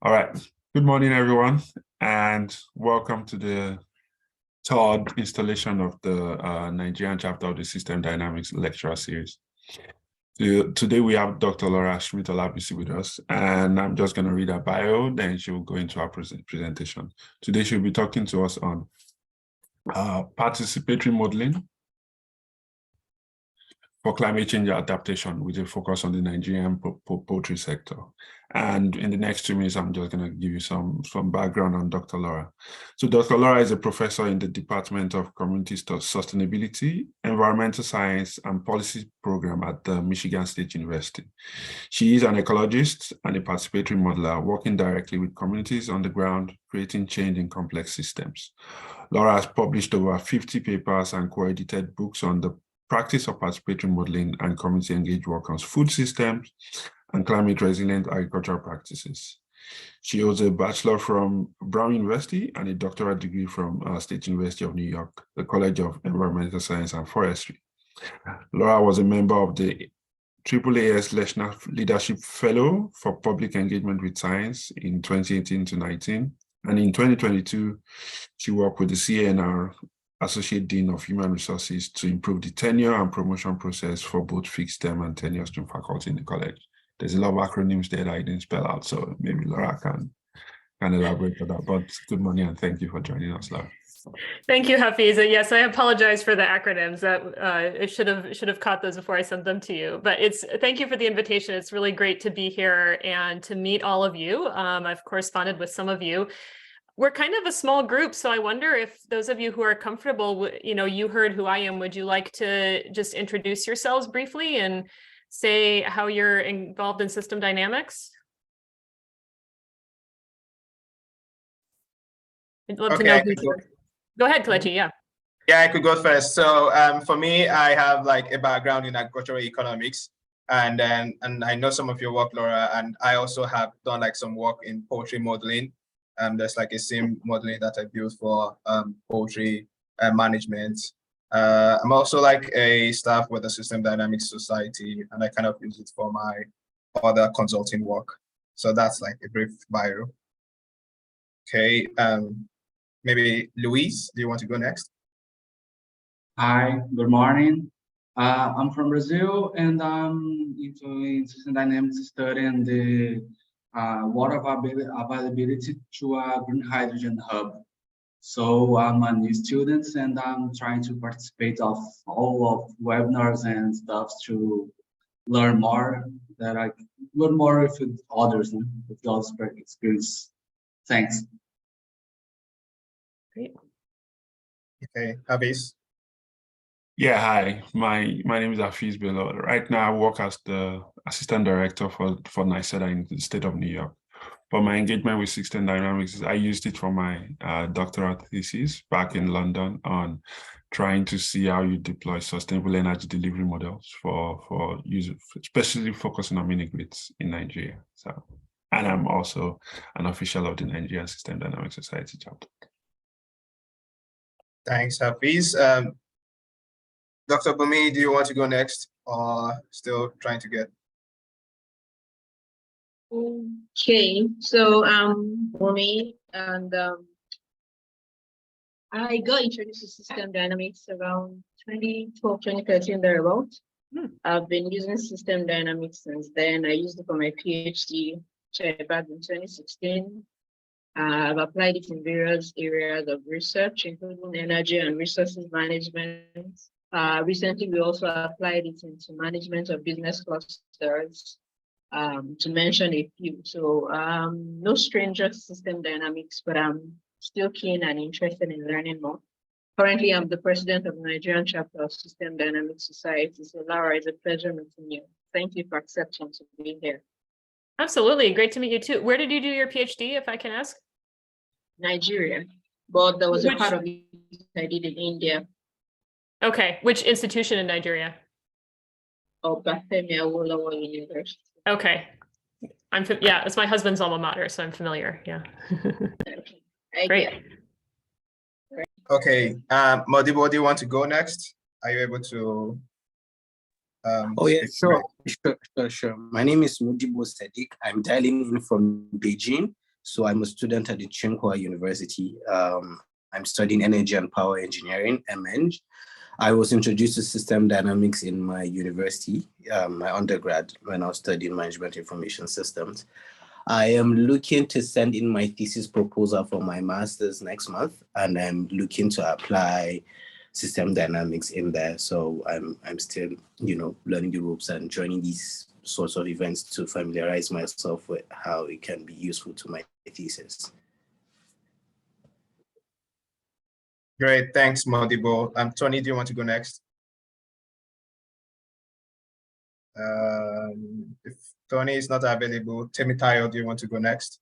All right. Good morning, everyone, and welcome to the third installation of the Nigerian chapter of the System Dynamics lecture series. Today, we have Dr. Schmitt Olabisi with us, and I'm just going to read her bio, then she will go into our presentation. Today, she'll be talking to us on participatory modeling for climate change adaptation with a focus on the Nigerian poultry sector. And in the next 2 minutes, I'm just going to give you some background on Dr. Laura. So Dr. Laura is a professor in the Department of Community Sustainability, Environmental Science and Policy Program at the Michigan State University. She is an ecologist and a participatory modeler working directly with communities on the ground, creating change in complex systems. Laura has published over 50 papers and co-edited books on the practice of participatory modeling and community engaged work on food systems and climate resilient agricultural practices. She holds a bachelor from Brown University and a doctorate degree from State University of New York, the College of Environmental Science and Forestry. Laura was a member of the AAAS National Leadership Fellow for Public Engagement with Science in 2018 to 19. And in 2022, she worked with the CNR Associate Dean of Human Resources to improve the tenure and promotion process for both fixed term and tenure stream faculty in the college. There's a lot of acronyms there that I didn't spell out, so maybe Laura can elaborate on that. But good morning and thank you for joining us, Laura. Thank you, Hafiz. Yes, I apologize for the acronyms. That I should have caught those before I sent them to you. But thank you for the invitation. It's really great to be here and to meet all of you. I've corresponded with some of you. We're kind of a small group, so I wonder if those of you who are comfortable, you heard who I am, would you like to just introduce yourselves briefly and say how you're involved in system dynamics? I'd love to know. Go ahead, Kelechi, yeah. Yeah, I could go first. So for me, I have like a background in agricultural economics, and I know some of your work, Laura, and I also have done like some work in poultry modeling. There's like a sim modeling that I built for poultry management. I'm also like a staff with the System Dynamics Society, and I kind of use it for my other consulting work. So that's like a brief bio. Okay, maybe Luis, do you want to go next? Hi, good morning. I'm from Brazil, and I'm into system dynamics studying the water availability to a green hydrogen hub. So I'm a new student, and I'm trying to participate of all of webinars and stuff to learn more. That I learn more with others, with those experience. Thanks. Great. Okay, Hafiz. Yeah, hi. My name is Hafiz Bello. Right now, I work as the assistant director for NYSEDA in the state of New York. But my engagement with System Dynamics, I used it for my doctoral thesis back in London on trying to see how you deploy sustainable energy delivery models for users, especially focusing on mini grids in Nigeria. So, and I'm also an official of the Nigerian System Dynamics Society chapter. Thanks, Hafiz. Dr. Bumi, do you want to go next, or still trying to get? Okay, so Bumi, and I got introduced to system dynamics around 2012, 2013 thereabouts. I've been using system dynamics since then. I used it for my PhD, back in 2016. I've applied it in various areas of research, including energy and resources management. Recently, we also applied it into management of business clusters, to mention a few. So no stranger to system dynamics, but I'm still keen and interested in learning more. Currently, I'm the president of the Nigerian Chapter of System Dynamics Society. So Laura, it's a pleasure meeting you. Thank you for accepting to be here. Absolutely, great to meet you too. Where did you do your PhD, if I can ask? Nigeria, but there was a part of it I did in India. Okay, which institution in Nigeria? Oh, Bafemi Awolowo University. Okay, yeah, it's my husband's alma mater, so I'm familiar. Yeah. Okay. Great. Okay, Modibo, do you want to go next? Are you able to? Oh yeah, sure. My name is Modibo Sadiq. I'm dialing in from Beijing. So I'm a student at the Tsinghua University. I'm studying energy and power engineering, MEng. I was introduced to system dynamics in my university, my undergrad, when I was studying management information systems. I am looking to send in my thesis proposal for my master's next month, and I'm looking to apply system dynamics in there. So I'm still, learning the ropes and joining these sorts of events to familiarize myself with how it can be useful to my thesis. Great, thanks, Modibo. Tony, do you want to go next? If Tony is not available, Temitayo, do you want to go next?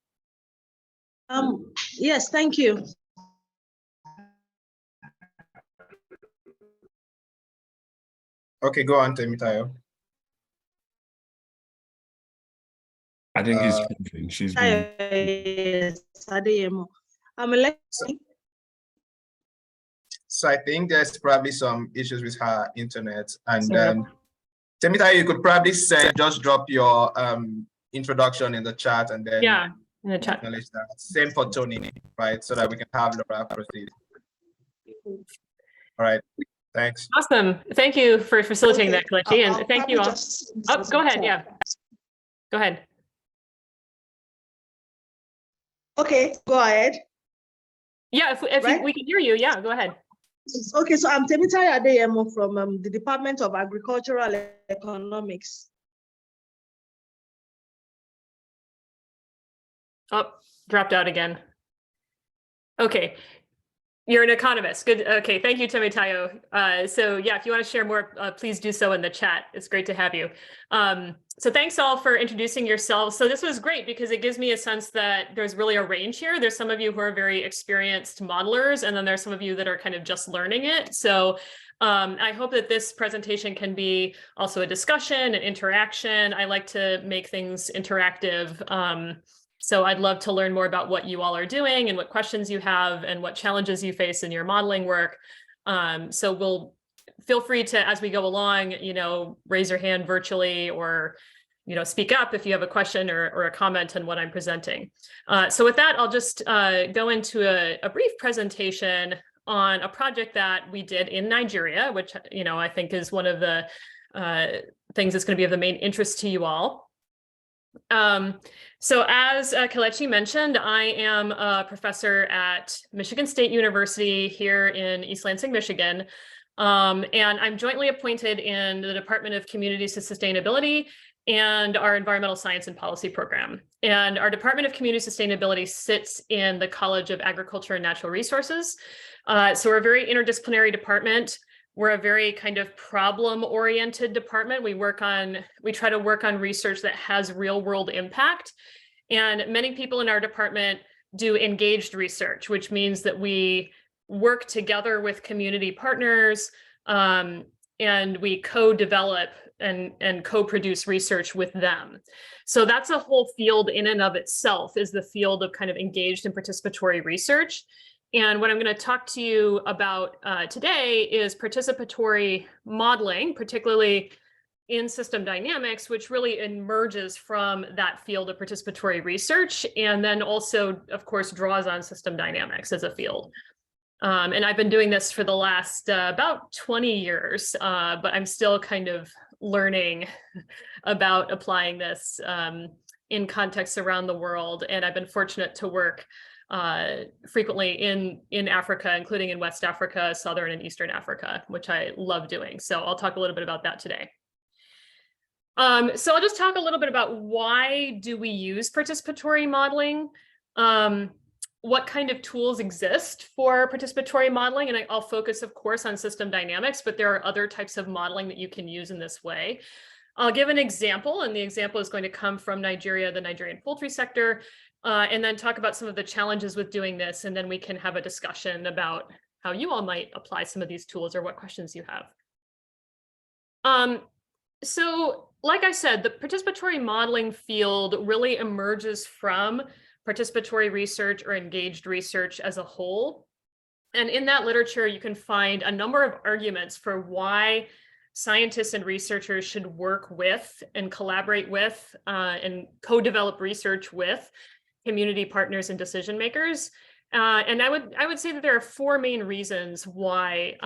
Yes, thank you. Okay, go on, Temitayo. I think he's thinking. She's been. I'm elected. So I think there's probably some issues with her internet. And Temitayo, you could probably just drop your introduction in the chat and then in the chat. Acknowledge that. Same for Tony, right? So that we can have Laura proceed. All right, thanks. Awesome. Thank you for facilitating that, Kelechi, and thank you all. Oh, go ahead. Yeah, go ahead. Okay, go ahead. Yeah, if Right? we can hear you, yeah, go ahead. Okay, so I'm Temitayo Adeyemo from the Department of Agricultural Economics. Oh, dropped out again. Okay. You're an economist. Good. Okay. Thank you, Temitayo. So yeah, if you want to share more, please do so in the chat. It's great to have you. So thanks all for introducing yourselves. So this was great because it gives me a sense that there's really a range here. There's some of you who are very experienced modelers, and then there's some of you that are kind of just learning it. So I hope that this presentation can be also a discussion, an interaction. I like to make things interactive. So I'd love to learn more about what you all are doing and what questions you have and what challenges you face in your modeling work. So we'll feel free to, as we go along, raise your hand virtually or, speak up if you have a question or a comment on what I'm presenting. So with that, I'll just go into a brief presentation on a project that we did in Nigeria, which, I think is one of the things that's going to be of the main interest to you all. So as Kelechi mentioned, I am a professor at Michigan State University here in East Lansing, Michigan. And I'm jointly appointed in the Department of Communities to Sustainability and our Environmental Science and Policy program. And our Department of Community Sustainability sits in the College of Agriculture and Natural Resources. So we're a very interdisciplinary department. We're a very kind of problem-oriented department. We try to work on research that has real-world impact. And many people in our department do engaged research, which means that we work together with community partners, and we co-develop and co-produce research with them. So that's a whole field in and of itself, is the field of kind of engaged and participatory research. And what I'm going to talk to you about today is participatory modeling, particularly in system dynamics, which really emerges from that field of participatory research, and then also, of course, draws on system dynamics as a field. And I've been doing this for the last about 20 years, but I'm still kind of learning about applying this in contexts around the world. And I've been fortunate to work frequently in Africa, including in West Africa, Southern and Eastern Africa, which I love doing. So I'll talk a little bit about that today. So I'll just talk a little bit about why do we use participatory modeling? What kind of tools exist for participatory modeling? And I'll focus, of course, on system dynamics, but there are other types of modeling that you can use in this way. I'll give an example, and the example is going to come from Nigeria, the Nigerian poultry sector, and then talk about some of the challenges with doing this, and then we can have a discussion about how you all might apply some of these tools or what questions you have. So, like I said, the participatory modeling field really emerges from participatory research or engaged research as a whole. And in that literature, you can find a number of arguments for why scientists and researchers should work with and collaborate with and co-develop research with community partners and decision makers. And I would say that there are four main reasons why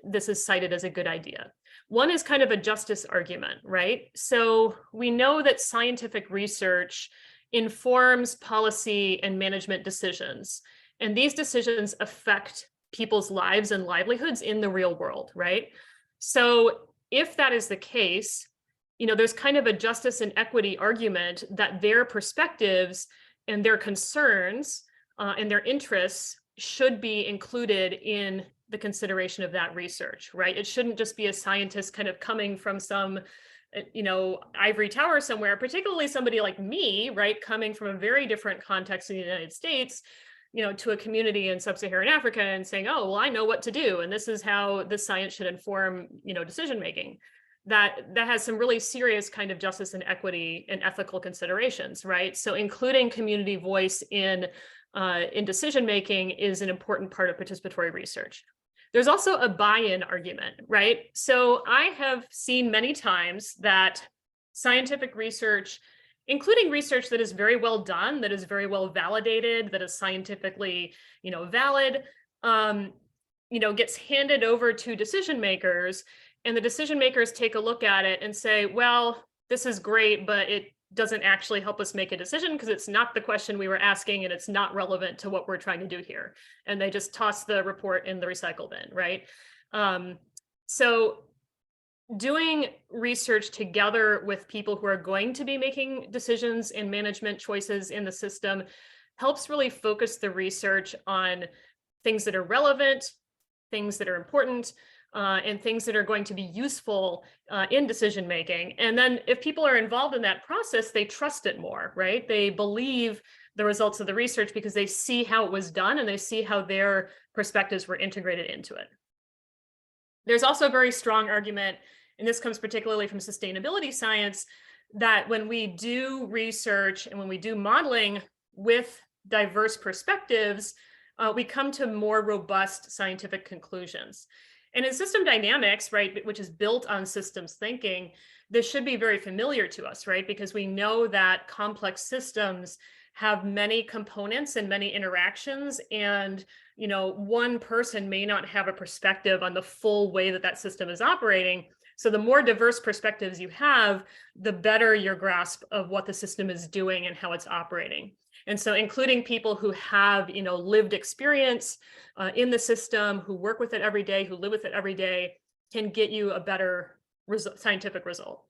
this is cited as a good idea. One is kind of a justice argument, right? So we know that scientific research informs policy and management decisions, and these decisions affect people's lives and livelihoods in the real world, right? So if that is the case, there's kind of a justice and equity argument that their perspectives and their concerns and their interests should be included in the consideration of that research, right? It shouldn't just be a scientist kind of coming from some, ivory tower somewhere, particularly somebody like me, right? Coming from a very different context in the United States, to a community in sub-Saharan Africa and saying, oh, well, I know what to do. And this is how this science should inform, decision-making. That has some really serious kind of justice and equity and ethical considerations, right? So including community voice in decision-making is an important part of participatory research. There's also a buy-in argument, right? So I have seen many times that scientific research, including research that is very well done, that is very well validated, that is scientifically, valid, gets handed over to decision makers, and the decision makers take a look at it and say, well, this is great, but it doesn't actually help us make a decision because it's not the question we were asking and it's not relevant to what we're trying to do here. And they just toss the report in the recycle bin, right? So doing research together with people who are going to be making decisions and management choices in the system helps really focus the research on things that are relevant, things that are important, and things that are going to be useful in decision making. And then if people are involved in that process, they trust it more, right? They believe the results of the research because they see how it was done and they see how their perspectives were integrated into it. There's also a very strong argument, and this comes particularly from sustainability science, that when we do research and when we do modeling with diverse perspectives, we come to more robust scientific conclusions. And in system dynamics, right, which is built on systems thinking, this should be very familiar to us, right? Because we know that complex systems have many components and many interactions, and one person may not have a perspective on the full way that that system is operating. So the more diverse perspectives you have, the better your grasp of what the system is doing and how it's operating. And so including people who have, lived experience in the system, who work with it every day, who live with it every day, can get you a better scientific result.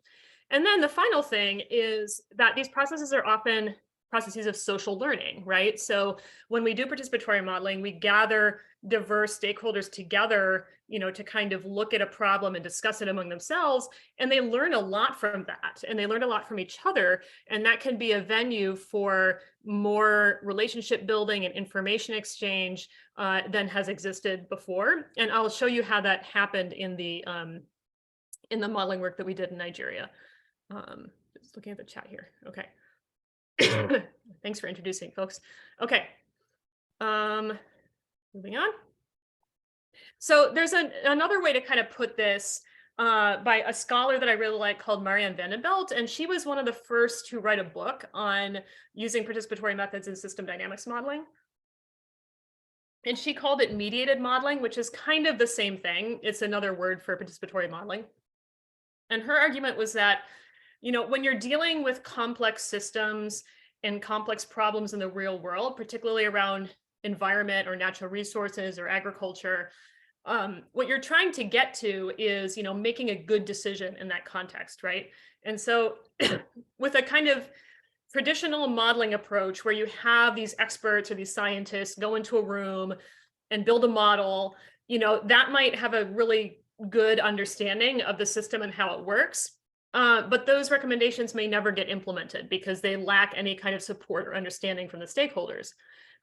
And then the final thing is that these processes are often processes of social learning, right? So when we do participatory modeling, we gather diverse stakeholders together, to kind of look at a problem and discuss it among themselves. And they learn a lot from that, and they learn a lot from each other. And that can be a venue for more relationship building and information exchange than has existed before. And I'll show you how that happened in the modeling work that we did in Nigeria. Just looking at the chat here. Okay. Thanks for introducing, folks. Okay. Moving on. So there's another way to kind of put this by a scholar that I really like called Marianne Vandenbelt, and she was one of the first to write a book on using participatory methods in system dynamics modeling. And she called it mediated modeling, which is kind of the same thing. It's another word for participatory modeling. And her argument was that, when you're dealing with complex systems and complex problems in the real world, particularly around environment or natural resources or agriculture, what you're trying to get to is, making a good decision in that context, right? And so with a kind of traditional modeling approach where you have these experts or these scientists go into a room and build a model, that might have a really good understanding of the system and how it works. But those recommendations may never get implemented because they lack any kind of support or understanding from the stakeholders.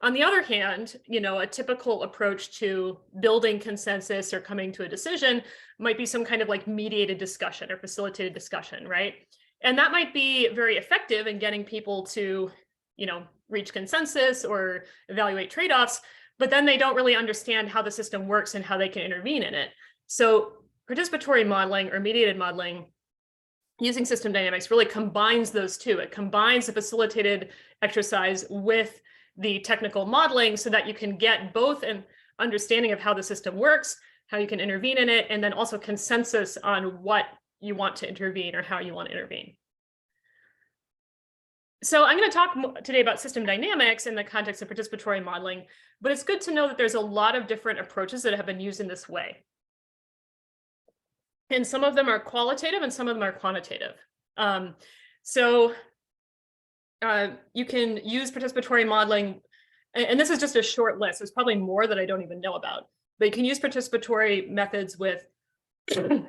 On the other hand, a typical approach to building consensus or coming to a decision might be some kind of like mediated discussion or facilitated discussion, right? And that might be very effective in getting people to, reach consensus or evaluate trade-offs, but then they don't really understand how the system works and how they can intervene in it. So participatory modeling or mediated modeling using system dynamics really combines those two. It combines the facilitated exercise with the technical modeling so that you can get both an understanding of how the system works, how you can intervene in it, and then also consensus on what you want to intervene or how you want to intervene. So I'm going to talk today about system dynamics in the context of participatory modeling, but it's good to know that there's a lot of different approaches that have been used in this way. And some of them are qualitative and some of them are quantitative. You can use participatory modeling, and this is just a short list. There's probably more that I don't even know about, but you can use participatory methods with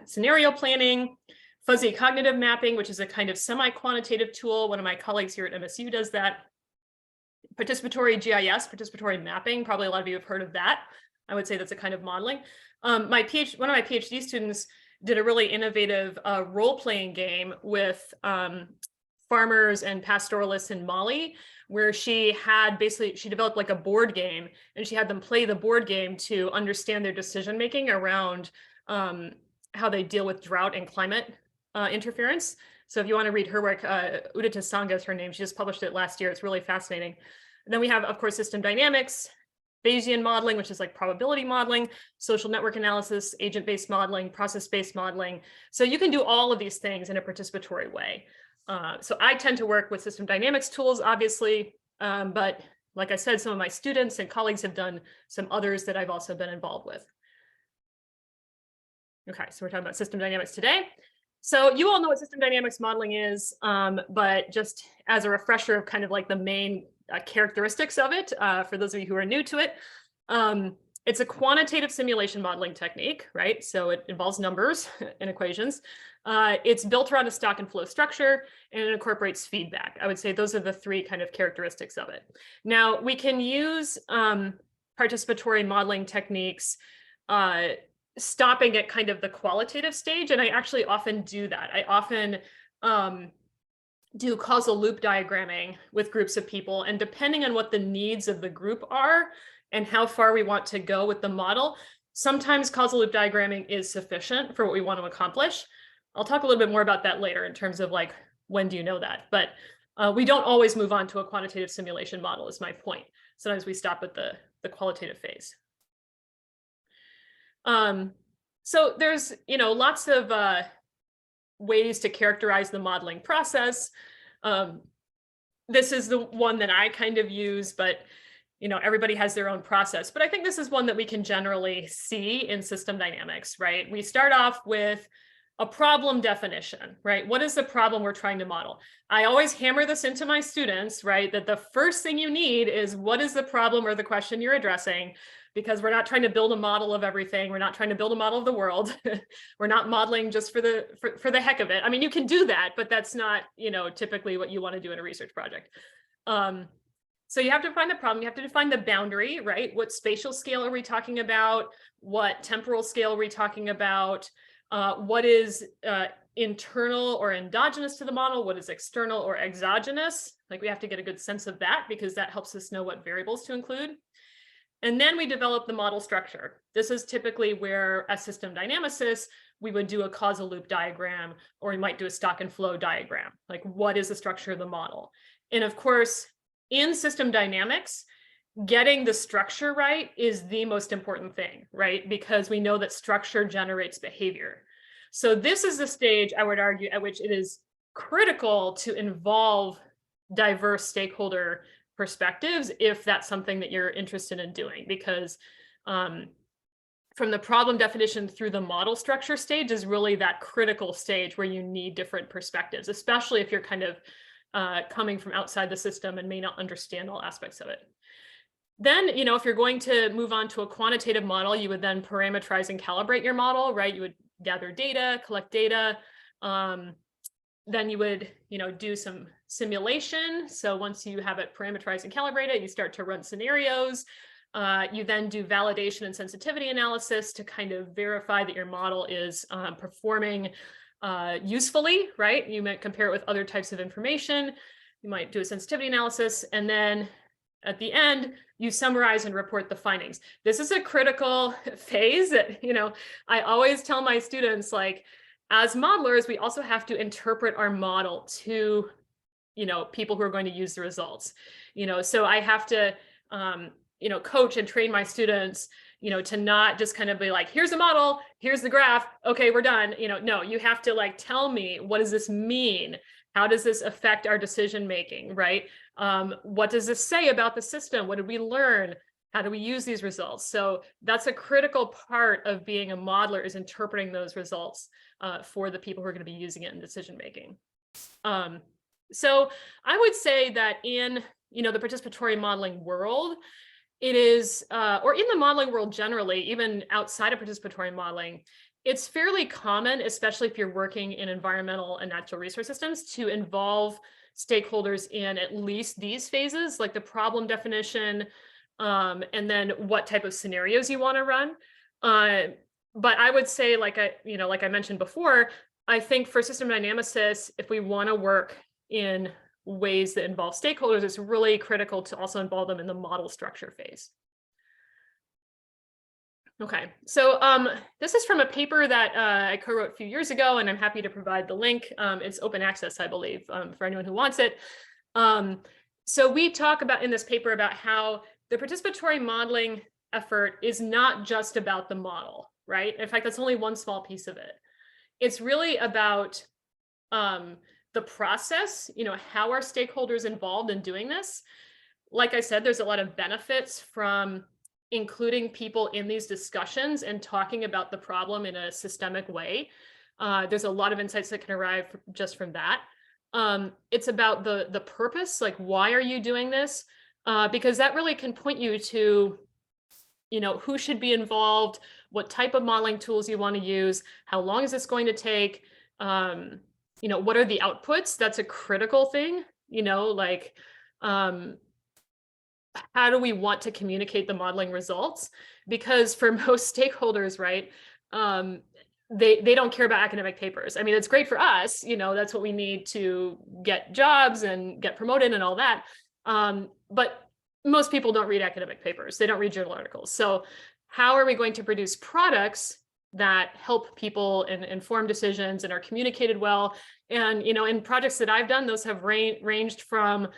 scenario planning, fuzzy cognitive mapping, which is a kind of semi-quantitative tool. One of my colleagues here at MSU does that. Participatory GIS, participatory mapping, probably a lot of you have heard of that. I would say that's a kind of modeling. One of my PhD students did a really innovative role-playing game with farmers and pastoralists in Mali, where she developed like a board game, and she had them play the board game to understand their decision-making around how they deal with drought and climate interference. So if you want to read her work, Udita Sangha is her name. She just published it last year. It's really fascinating. And then we have, of course, system dynamics, Bayesian modeling, which is like probability modeling, social network analysis, agent-based modeling, process-based modeling. So you can do all of these things in a participatory way. So I tend to work with system dynamics tools, obviously, but like I said, some of my students and colleagues have done some others that I've also been involved with. Okay, so we're talking about system dynamics today. So you all know what system dynamics modeling is, but just as a refresher of kind of like the main characteristics of it, for those of you who are new to it, it's a quantitative simulation modeling technique, right? So it involves numbers and equations. It's built around a stock and flow structure, and it incorporates feedback. I would say those are the three kind of characteristics of it. Now, we can use participatory modeling techniques stopping at kind of the qualitative stage, and I actually often do that. I often do causal loop diagramming with groups of people, and depending on what the needs of the group are and how far we want to go with the model, sometimes causal loop diagramming is sufficient for what we want to accomplish. I'll talk a little bit more about that later in terms of like, when do you know that? But we don't always move on to a quantitative simulation model is my point. Sometimes we stop at the qualitative phase. So there's, lots of ways to characterize the modeling process. This is the one that I kind of use, but everybody has their own process. But I think this is one that we can generally see in system dynamics, right? We start off with a problem definition, right? What is the problem we're trying to model? I always hammer this into my students, right? That the first thing you need is what is the problem or the question you're addressing, because we're not trying to build a model of everything. We're not trying to build a model of the world. We're not modeling just for the heck of it. I mean, you can do that, but that's not, typically what you want to do in a research project. So you have to define the problem. You have to define the boundary, right? What spatial scale are we talking about? What temporal scale are we talking about? What is internal or endogenous to the model? What is external or exogenous? Like, we have to get a good sense of that, because that helps us know what variables to include. And then we develop the model structure. This is typically where, as system dynamicists, we would do a causal loop diagram, or we might do a stock and flow diagram. Like, what is the structure of the model? And of course, in system dynamics, getting the structure right is the most important thing, right? Because we know that structure generates behavior. So this is the stage, I would argue, at which it is critical to involve diverse stakeholder perspectives if that's something that you're interested in doing, because from the problem definition through the model structure stage is really that critical stage where you need different perspectives, especially if you're kind of coming from outside the system and may not understand all aspects of it. Then, if you're going to move on to a quantitative model, you would then parameterize and calibrate your model, right? You would gather data, collect data. Then you would, do some simulation. So once you have it parameterized and calibrated, you start to run scenarios. You then do validation and sensitivity analysis to kind of verify that your model is performing usefully, right? You might compare it with other types of information. You might do a sensitivity analysis, and then at the end, you summarize and report the findings. This is a critical phase that, I always tell my students, like, as modelers, we also have to interpret our model to, people who are going to use the results. So I have to, coach and train my students, to not just kind of be like, here's a model, here's the graph, okay, we're done. No, you have to like tell me, what does this mean? How does this affect our decision making, right? What does this say about the system? What did we learn? How do we use these results? So that's a critical part of being a modeler, is interpreting those results for the people who are going to be using it in decision making. So I would say that in the participatory modeling world, it is, or in the modeling world generally, even outside of participatory modeling, it's fairly common, especially if you're working in environmental and natural resource systems, to involve stakeholders in at least these phases, like the problem definition, and then what type of scenarios you want to run. But I would say, like I mentioned before, I think for system dynamicists, if we want to work in ways that involve stakeholders, it's really critical to also involve them in the model structure phase. Okay, so this is from a paper that I co-wrote a few years ago, and I'm happy to provide the link. It's open access, I believe, for anyone who wants it. So we talk about in this paper about how the participatory modeling effort is not just about the model, right? In fact, that's only one small piece of it. It's really about the process, how are stakeholders involved in doing this? Like I said, there's a lot of benefits from including people in these discussions and talking about the problem in a systemic way. There's a lot of insights that can arrive just from that. It's about the purpose, like, why are you doing this? Because that really can point you to, who should be involved, what type of modeling tools you want to use, how long is this going to take, what are the outputs? That's a critical thing, like, how do we want to communicate the modeling results? Because for most stakeholders, right, they don't care about academic papers. I mean, it's great for us, that's what we need to get jobs and get promoted and all that. But most people don't read academic papers. They don't read journal articles. So how are we going to produce products that help people and inform decisions and are communicated well? And, in projects that I've done, those have ranged from,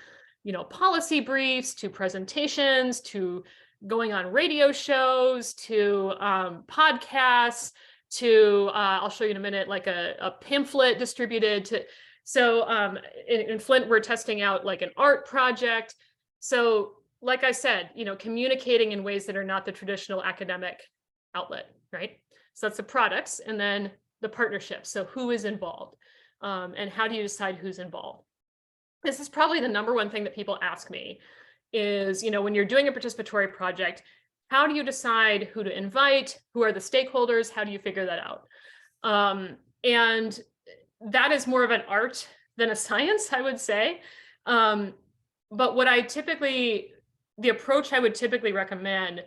policy briefs to presentations to going on radio shows to podcasts to, I'll show you in a minute, like a pamphlet distributed to. So in Flint, we're testing out like an art project. So like I said, communicating in ways that are not the traditional academic outlet, right? So that's the products, and then the partnerships. So who is involved, and how do you decide who's involved? This is probably the number one thing that people ask me is, when you're doing a participatory project, how do you decide who to invite? Who are the stakeholders? How do you figure that out? And that is more of an art than a science, I would say. But what the approach I would typically recommend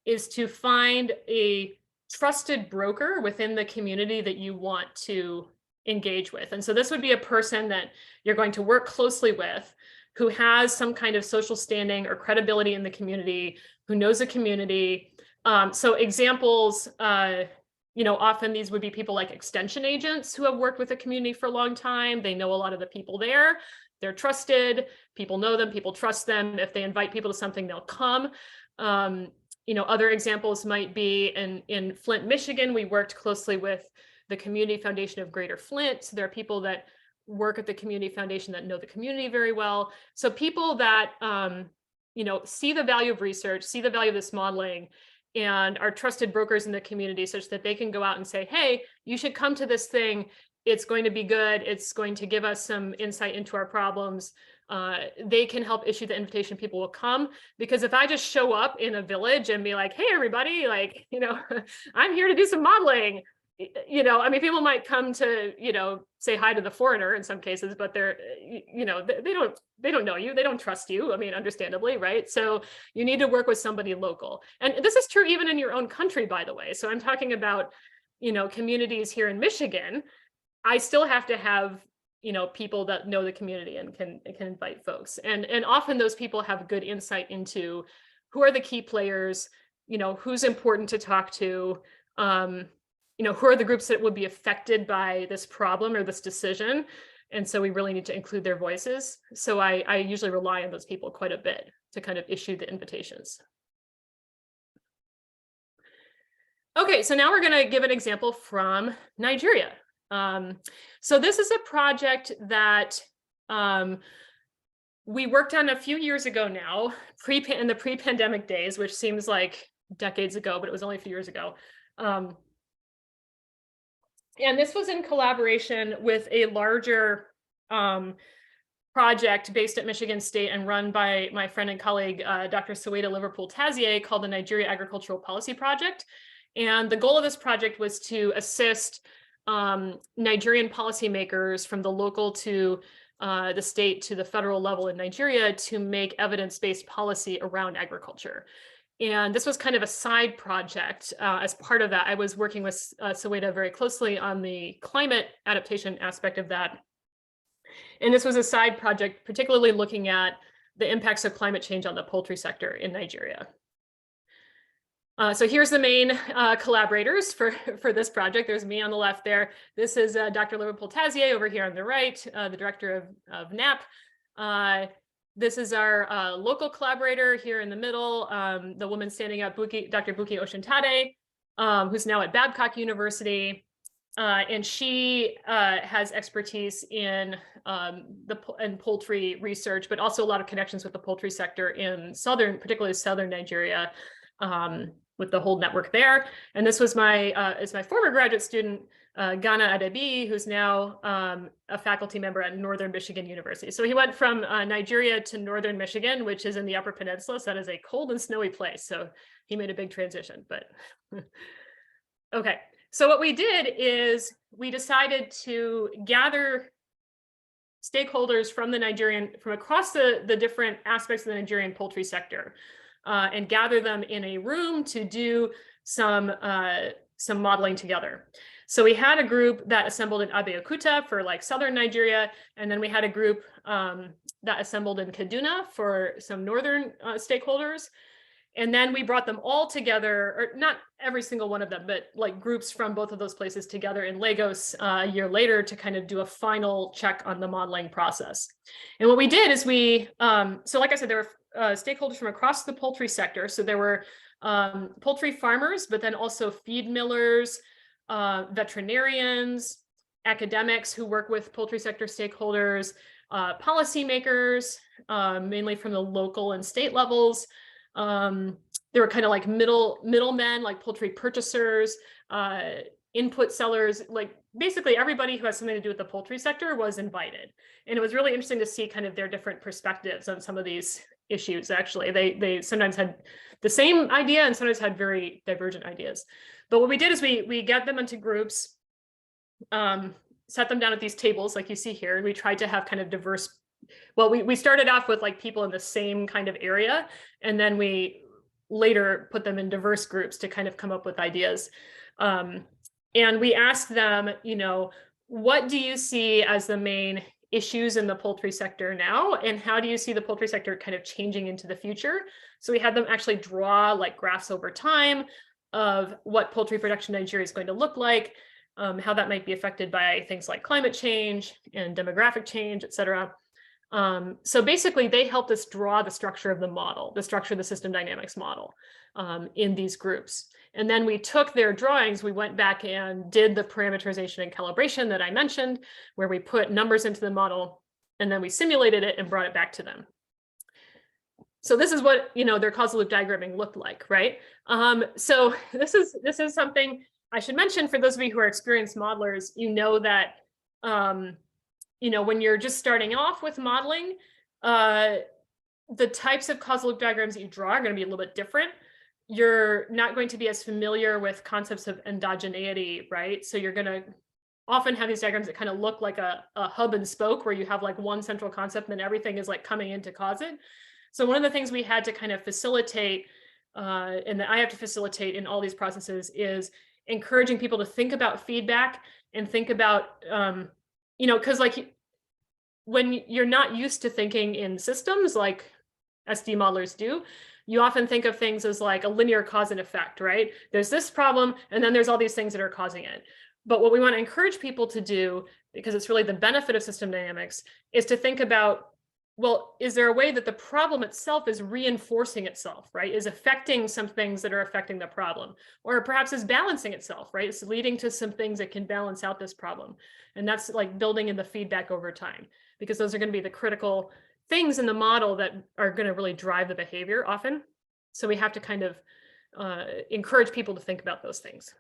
is to find a trusted broker within the community that you want to engage with. And so this would be a person that you're going to work closely with, who has some kind of social standing or credibility in the community, who knows the community. So examples, often these would be people like extension agents who have worked with the community for a long time. They know a lot of the people there. They're trusted. People know them. People trust them. If they invite people to something, they'll come. Other examples might be in Flint, Michigan, we worked closely with the Community Foundation of Greater Flint. So there are people that work at the Community Foundation that know the community very well. So people that, see the value of research, see the value of this modeling, and are trusted brokers in the community such that they can go out and say, hey, you should come to this thing. It's going to be good. It's going to give us some insight into our problems. They can help issue the invitation. People will come, because if I just show up in a village and be like, hey, everybody, like, I'm here to do some modeling, people might come to, say hi to the foreigner in some cases, but they're, they don't know you. They don't trust you. I mean, understandably, right? So you need to work with somebody local. And this is true even in your own country, by the way. So I'm talking about, communities here in Michigan. I still have to have, people that know the community and can invite folks. And often those people have good insight into who are the key players, who's important to talk to, who are the groups that would be affected by this problem or this decision? And so we really need to include their voices. So I usually rely on those people quite a bit to kind of issue the invitations. Okay, so now we're going to give an example from Nigeria. So this is a project that we worked on a few years ago now, in the pre-pandemic days, which seems like decades ago, but it was only a few years ago. And this was in collaboration with a larger project based at Michigan State and run by my friend and colleague, Dr. Soweto Liverpool-Tazier, called the Nigeria Agricultural Policy Project. And the goal of this project was to assist Nigerian policymakers from the local to the state to the federal level in Nigeria to make evidence-based policy around agriculture. And this was kind of a side project. As part of that, I was working with Soweto very closely on the climate adaptation aspect of that. And this was a side project, particularly looking at the impacts of climate change on the poultry sector in Nigeria. So here's the main collaborators for this project. There's me on the left there. This is Dr. Liverpool-Tazier over here on the right, the director of NAP. This is our local collaborator here in the middle, the woman standing up, Dr. Buki Oshintade, who's now at Babcock University. And she has expertise in poultry research, but also a lot of connections with the poultry sector in particularly southern Nigeria, with the whole network there. And this was my former graduate student, Ghana Adebi, who's now a faculty member at Northern Michigan University. So he went from Nigeria to Northern Michigan, which is in the Upper Peninsula. So that is a cold and snowy place. So he made a big transition, but okay. So what we did is we decided to gather stakeholders from across the different aspects of the Nigerian poultry sector, and gather them in a room to do some modeling together. So we had a group that assembled in Abeokuta for like southern Nigeria, and then we had a group that assembled in Kaduna for some northern stakeholders. And then we brought them all together, or not every single one of them, but like groups from both of those places together in Lagos a year later to kind of do a final check on the modeling process. And what we did is so like I said, there were stakeholders from across the poultry sector. So there were poultry farmers, but then also feed millers, veterinarians, academics who work with poultry sector stakeholders, policymakers, mainly from the local and state levels. There were kind of like middlemen, like poultry purchasers, input sellers, like basically everybody who has something to do with the poultry sector was invited. And it was really interesting to see kind of their different perspectives on some of these issues. Actually, they sometimes had the same idea and sometimes had very divergent ideas. But what we did is we got them into groups, set them down at these tables like you see here, and we tried to have kind of diverse. Well, we started off with like people in the same kind of area, and then we later put them in diverse groups to kind of come up with ideas. And we asked them, what do you see as the main issues in the poultry sector now? And how do you see the poultry sector kind of changing into the future? So we had them actually draw like graphs over time of what poultry production in Nigeria is going to look like, how that might be affected by things like climate change and demographic change, et cetera. So basically, they helped us draw the structure of the model, the structure of the system dynamics model in these groups. And then we took their drawings, we went back and did the parameterization and calibration that I mentioned, where we put numbers into the model, and then we simulated it and brought it back to them. So this is what their causal loop diagramming looked like, right? So this is something I should mention for those of you who are experienced modelers. That when you're just starting off with modeling, the types of causal loop diagrams that you draw are going to be a little bit different. You're not going to be as familiar with concepts of endogeneity, right? So you're going to often have these diagrams that kind of look like a hub and spoke, where you have like one central concept and then everything is like coming in to cause it. So one of the things we had to kind of facilitate, and that I have to facilitate in all these processes, is encouraging people to think about feedback and think about, because like when you're not used to thinking in systems like SD modelers do, you often think of things as like a linear cause and effect, right? There's this problem, and then there's all these things that are causing it. But what we want to encourage people to do, because it's really the benefit of system dynamics, is to think about, well, is there a way that the problem itself is reinforcing itself, right? Is affecting some things that are affecting the problem, or perhaps is balancing itself, right? It's leading to some things that can balance out this problem. And that's like building in the feedback over time, because those are going to be the critical things in the model that are going to really drive the behavior often. So we have to kind of encourage people to think about those things.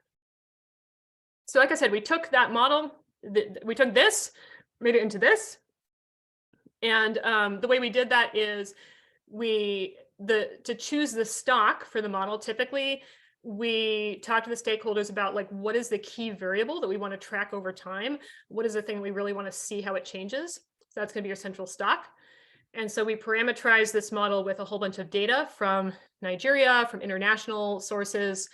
So like I said, we took that model, we took this, made it into this. And the way we did that is to choose the stock for the model, typically we talk to the stakeholders about like, what is the key variable that we want to track over time? What is the thing we really want to see how it changes? So that's going to be your central stock. And so we parameterize this model with a whole bunch of data from Nigeria, from international sources,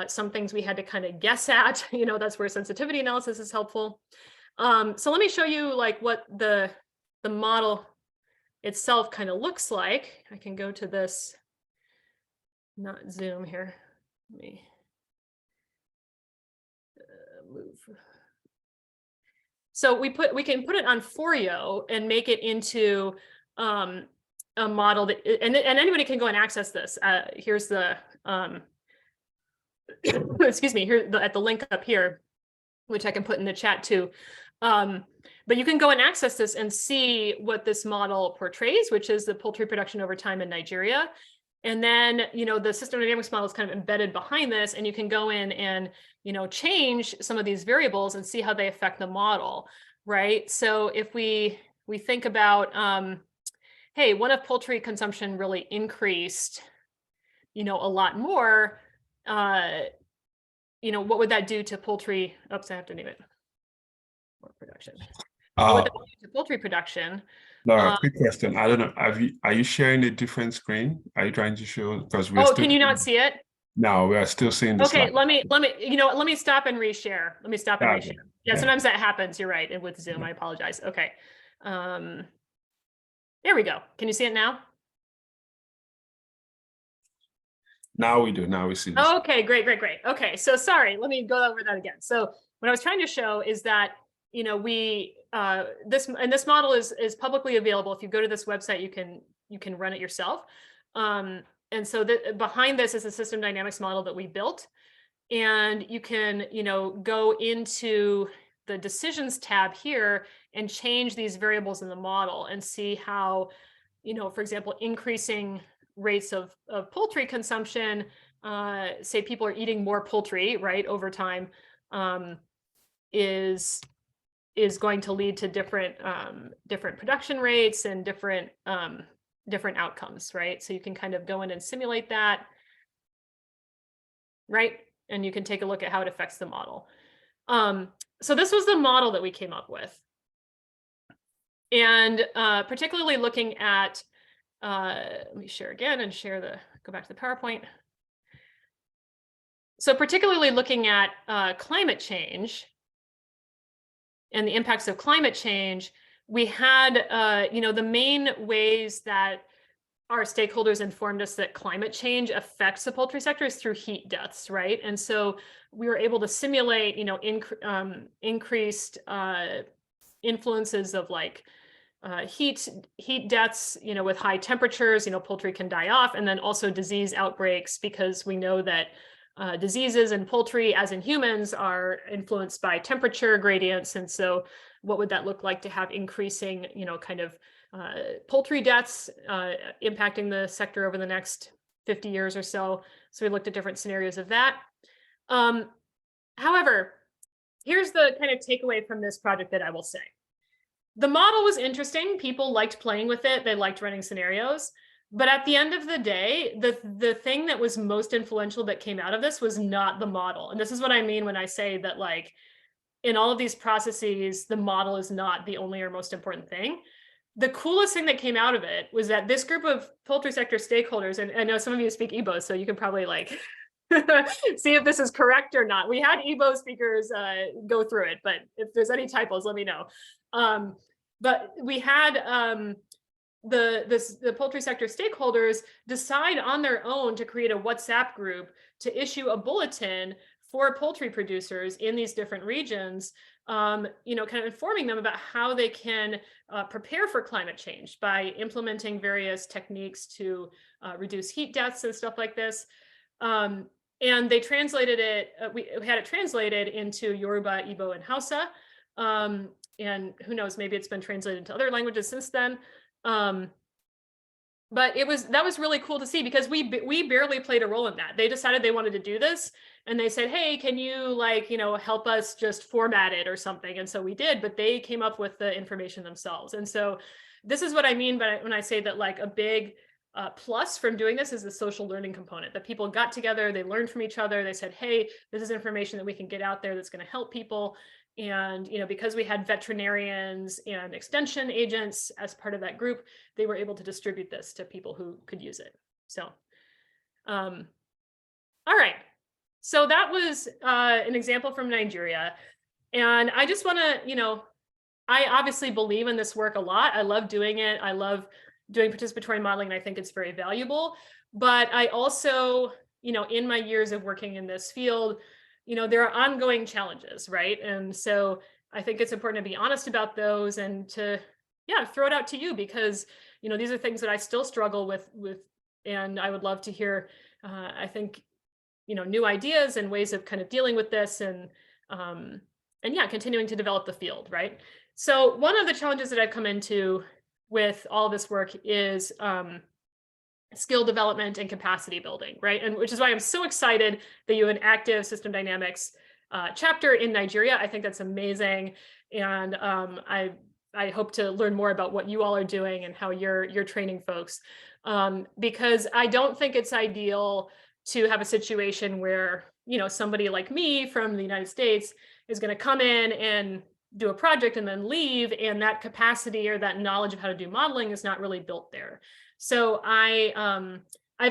some things we had to kind of guess at, you know, that's where sensitivity analysis is helpful. So let me show you like what the model itself kind of looks like. I can go to this, not Zoom here. Let me move. So we can put it on Folio and make it into a model that, and anybody can go and access this. Here's the, excuse me, here at the link up here, which I can put in the chat too. But you can go and access this and see what this model portrays, which is the poultry production over time in Nigeria. And then, you know, the system dynamics model is kind of embedded behind this, and you can go in and, you know, change some of these variables and see how they affect the model, right? So if we think about, hey, what if poultry consumption really increased, you know, a lot more, you know, what would that do to poultry? Oops, I have to name it. More production. What would that do to poultry production? Laura, quick question. I don't know. Are you sharing a different screen? Are you trying to show? Because we're can you not see it? No, we are still seeing the Okay, slide. let me stop and reshare. Let me stop and reshare. Yeah, sometimes that happens. You're right. And with Zoom, I apologize. Okay. There we go. Can you see it now? Now we do. Now we see this. Okay, great. Okay, so sorry. Let me go over that again. So what I was trying to show is that, you know, this model is publicly available. If you go to this website, you can run it yourself. And so behind this is a system dynamics model that we built, and you can, you know, go into the decisions tab here and change these variables in the model and see how, you know, for example, increasing rates of poultry consumption, say people are eating more poultry, right, over time, is going to lead to different production rates and different outcomes, right? So you can kind of go in and simulate that, right? And you can take a look at how it affects the model. So this was the model that we came up with. And particularly looking at, let me share again and go back to the PowerPoint. So particularly looking at climate change and the impacts of climate change, we had, you know, the main ways that our stakeholders informed us that climate change affects the poultry sector is through heat deaths, right? And so we were able to simulate, you know, increased influences of like heat deaths, you know, with high temperatures, you know, poultry can die off, and then also disease outbreaks, because we know that diseases in poultry, as in humans, are influenced by temperature gradients. And so what would that look like to have increasing, you know, kind of poultry deaths impacting the sector over the next 50 years or so? So we looked at different scenarios of that. However, here's the kind of takeaway from this project that I will say. The model was interesting. People liked playing with it. They liked running scenarios. But at the end of the day, the thing that was most influential that came out of this was not the model. And this is what I mean when I say that, like, in all of these processes, the model is not the only or most important thing. The coolest thing that came out of it was that this group of poultry sector stakeholders, and I know some of you speak Igbo, so you can probably like see if this is correct or not. We had Igbo speakers go through it, but if there's any typos, let me know. But we had the poultry sector stakeholders decide on their own to create a WhatsApp group to issue a bulletin for poultry producers in these different regions, you know, kind of informing them about how they can prepare for climate change by implementing various techniques to reduce heat deaths and stuff like this. And they translated it, we had it translated into Yoruba, Igbo, and Hausa. And who knows, maybe it's been translated into other languages since then. But that was really cool to see, because we barely played a role in that. They decided they wanted to do this, and they said, hey, can you, like, you know, help us just format it or something? And so we did, but they came up with the information themselves. And so this is what I mean by when I say that, like, a big plus from doing this is the social learning component, that people got together, they learned from each other, they said, hey, this is information that we can get out there that's going to help people. And, you know, because we had veterinarians and extension agents as part of that group, they were able to distribute this to people who could use it. So, all right. So that was an example from Nigeria. And I just want to, you know, I obviously believe in this work a lot. I love doing it. I love doing participatory modeling, and I think it's very valuable. But I also, you know, in my years of working in this field, you know, there are ongoing challenges, right? And so I think it's important to be honest about those and to, yeah, throw it out to you, because, you know, these are things that I still struggle with, and I would love to hear, I think, you know, new ideas and ways of kind of dealing with this, and yeah, continuing to develop the field, right? So one of the challenges that I've come into with all this work is skill development and capacity building, right? And which is why I'm so excited that you have an active system dynamics chapter in Nigeria. I think that's amazing. And I hope to learn more about what you all are doing and how you're training folks, because I don't think it's ideal to have a situation where, you know, somebody like me from the United States is going to come in and do a project and then leave, and that capacity or that knowledge of how to do modeling is not really built there. So I've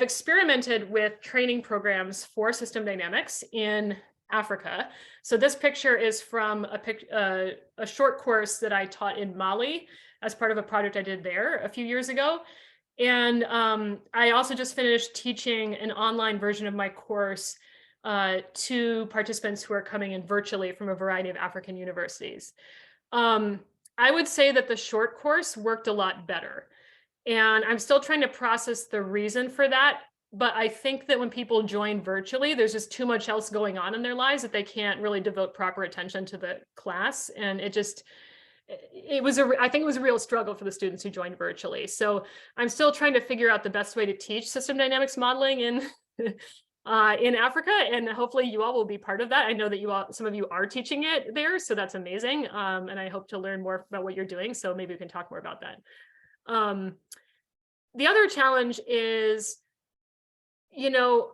experimented with training programs for system dynamics in Africa. So this picture is from a short course that I taught in Mali as part of a project I did there a few years ago. And I also just finished teaching an online version of my course to participants who are coming in virtually from a variety of African universities. I would say that the short course worked a lot better. And I'm still trying to process the reason for that. But I think that when people join virtually, there's just too much else going on in their lives that they can't really devote proper attention to the class. And I think it was a real struggle for the students who joined virtually. So I'm still trying to figure out the best way to teach system dynamics modeling in Africa, and hopefully you all will be part of that. I know that some of you are teaching it there, so that's amazing. And I hope to learn more about what you're doing, so maybe we can talk more about that. The other challenge is, you know,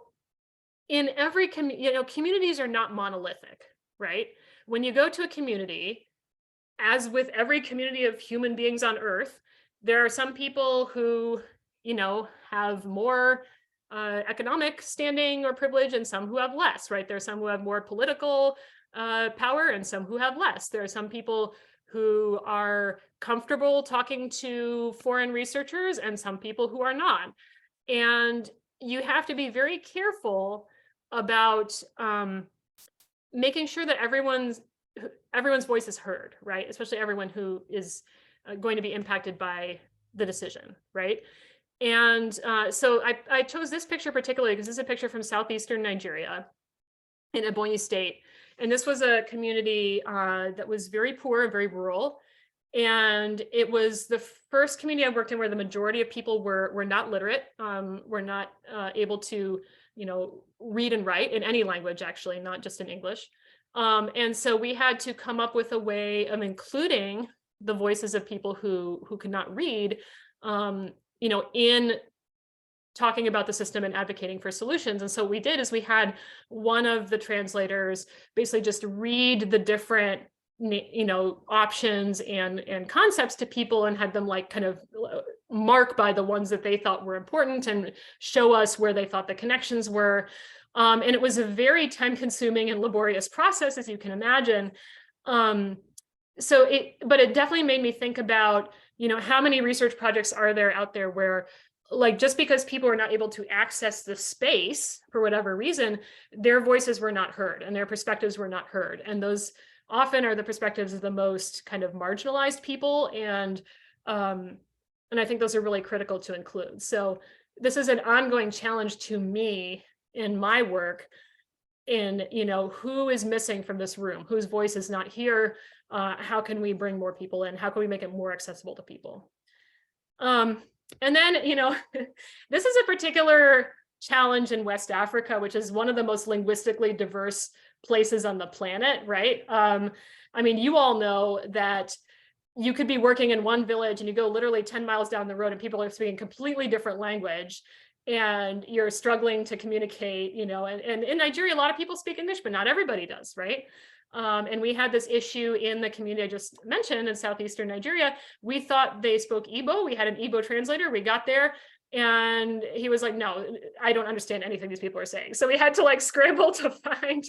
in every communities are not monolithic, right? When you go to a community, as with every community of human beings on Earth, there are some people who, you know, have more economic standing or privilege, and some who have less, right? There are some who have more political power and some who have less. There are some people who are comfortable talking to foreign researchers and some people who are not. And you have to be very careful about making sure that everyone's voice is heard, right? Especially everyone who is going to be impacted by the decision, right? And so I chose this picture particularly because this is a picture from southeastern Nigeria in Ebonyi State. And this was a community that was very poor and very rural. And it was the first community I worked in where the majority of people were not literate, were not able to, you know, read and write in any language, actually, not just in English. And so we had to come up with a way of including the voices of people who could not read, you know, in talking about the system and advocating for solutions. And so what we did is we had one of the translators basically just read the different, you know, options and concepts to people and had them like kind of mark by the ones that they thought were important and show us where they thought the connections were. And it was a very time-consuming and laborious process, as you can imagine. But it definitely made me think about, you know, how many research projects are there out there where, like, just because people are not able to access the space for whatever reason, their voices were not heard and their perspectives were not heard. And those often are the perspectives of the most kind of marginalized people. And I think those are really critical to include. So this is an ongoing challenge to me in my work in, you know, who is missing from this room, whose voice is not here. How can we bring more people in? How can we make it more accessible to people? And then, you know, this is a particular challenge in West Africa, which is one of the most linguistically diverse places on the planet, right? I mean, you all know that you could be working in one village and you go literally 10 miles down the road and people are speaking completely different language and you're struggling to communicate, you know, and in Nigeria, a lot of people speak English, but not everybody does, right? And we had this issue in the community I just mentioned in southeastern Nigeria. We thought they spoke Igbo. We had an Igbo translator. We got there and he was like, no, I don't understand anything these people are saying. So we had to like scramble to find,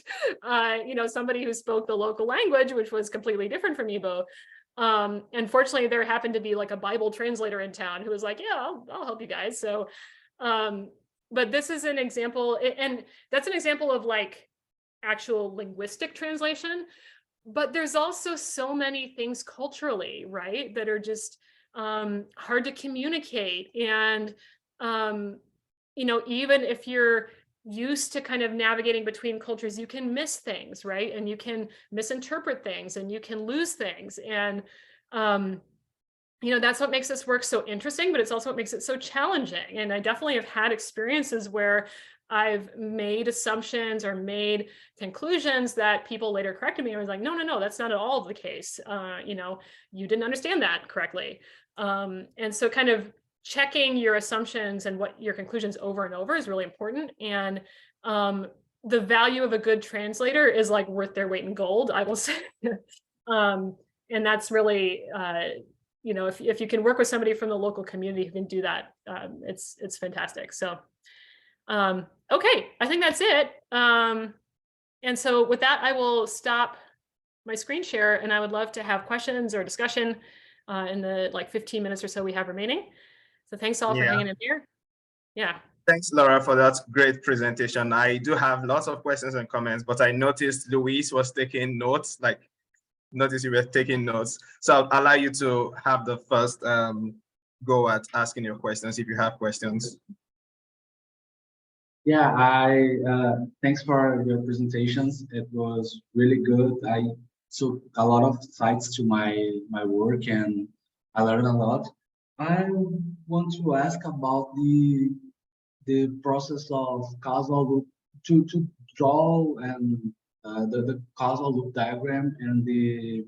you know, somebody who spoke the local language, which was completely different from Igbo. Unfortunately, there happened to be like a Bible translator in town who was like, yeah, I'll help you guys. So, but this is an example, and that's an example of like actual linguistic translation, but there's also so many things culturally, right, that are just hard to communicate. And, you know, even if you're used to kind of navigating between cultures, you can miss things, right? And you can misinterpret things and you can lose things. And, you know, that's what makes this work so interesting, but it's also what makes it so challenging. And I definitely have had experiences where I've made assumptions or made conclusions that people later corrected me. I was like, no, that's not at all the case. You know, you didn't understand that correctly. And so kind of checking your assumptions and what your conclusions over and over is really important. And the value of a good translator is like worth their weight in gold, I will say. And that's really, you know, if you can work with somebody from the local community who can do that, it's fantastic. So, okay, I think that's it. And so with that, I will stop my screen share and I would love to have questions or discussion in the like 15 minutes or so we have remaining. So thanks all for hanging in there. Yeah. Thanks, Laura, for that great presentation. I do have lots of questions and comments, but I noticed Louise was taking notes, notice you were taking notes. So I'll allow you to have the first go at asking your questions if you have questions. Yeah, thanks for your presentations. It was really good. I took a lot of sites to my work and I learned a lot. I want to ask about the process of causal loop to draw and the causal loop diagram and the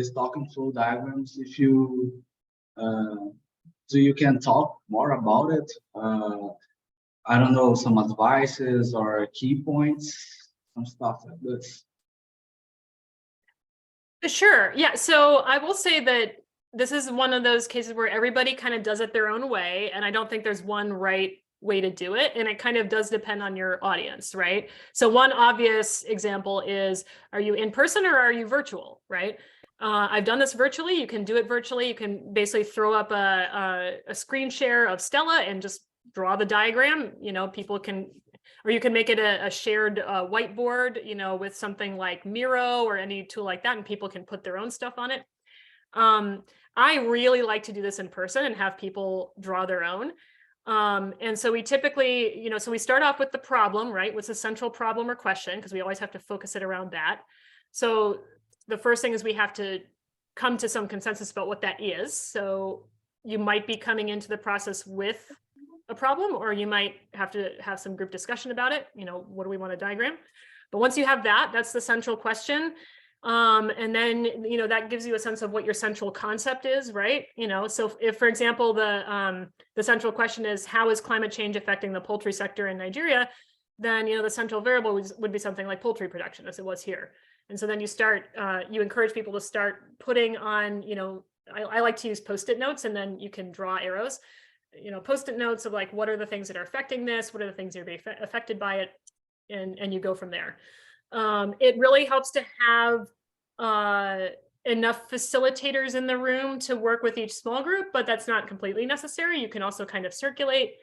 stock and flow diagrams. If you you can talk more about it. I don't know, some advices or key points, some stuff like this. Sure. Yeah. So I will say that this is one of those cases where everybody kind of does it their own way. And I don't think there's one right way to do it. And it kind of does depend on your audience, right? So one obvious example is, are you in person or are you virtual, right? I've done this virtually. You can do it virtually. You can basically throw up a screen share of Stella and just draw the diagram. You know, people can, or you can make it a shared whiteboard, you know, with something like Miro or any tool like that, and people can put their own stuff on it. I really like to do this in person and have people draw their own. And so we typically, you know, so we start off with the problem, right? What's the central problem or question? Because we always have to focus it around that. So the first thing is we have to come to some consensus about what that is. So you might be coming into the process with a problem, or you might have to have some group discussion about it. You know, what do we want to diagram? But once you have that, that's the central question. And then, you know, that gives you a sense of what your central concept is, right? You know, so if, for example, the central question is, how is climate change affecting the poultry sector in Nigeria? Then, you know, the central variable would be something like poultry production, as it was here. And so then you start, you encourage people to start putting on, you know, I like to use Post-it notes, and then you can draw arrows, you know, Post-it notes of like, what are the things that are affecting this? What are the things that are being affected by it? And you go from there. It really helps to have enough facilitators in the room to work with each small group, but that's not completely necessary. You can also kind of circulate.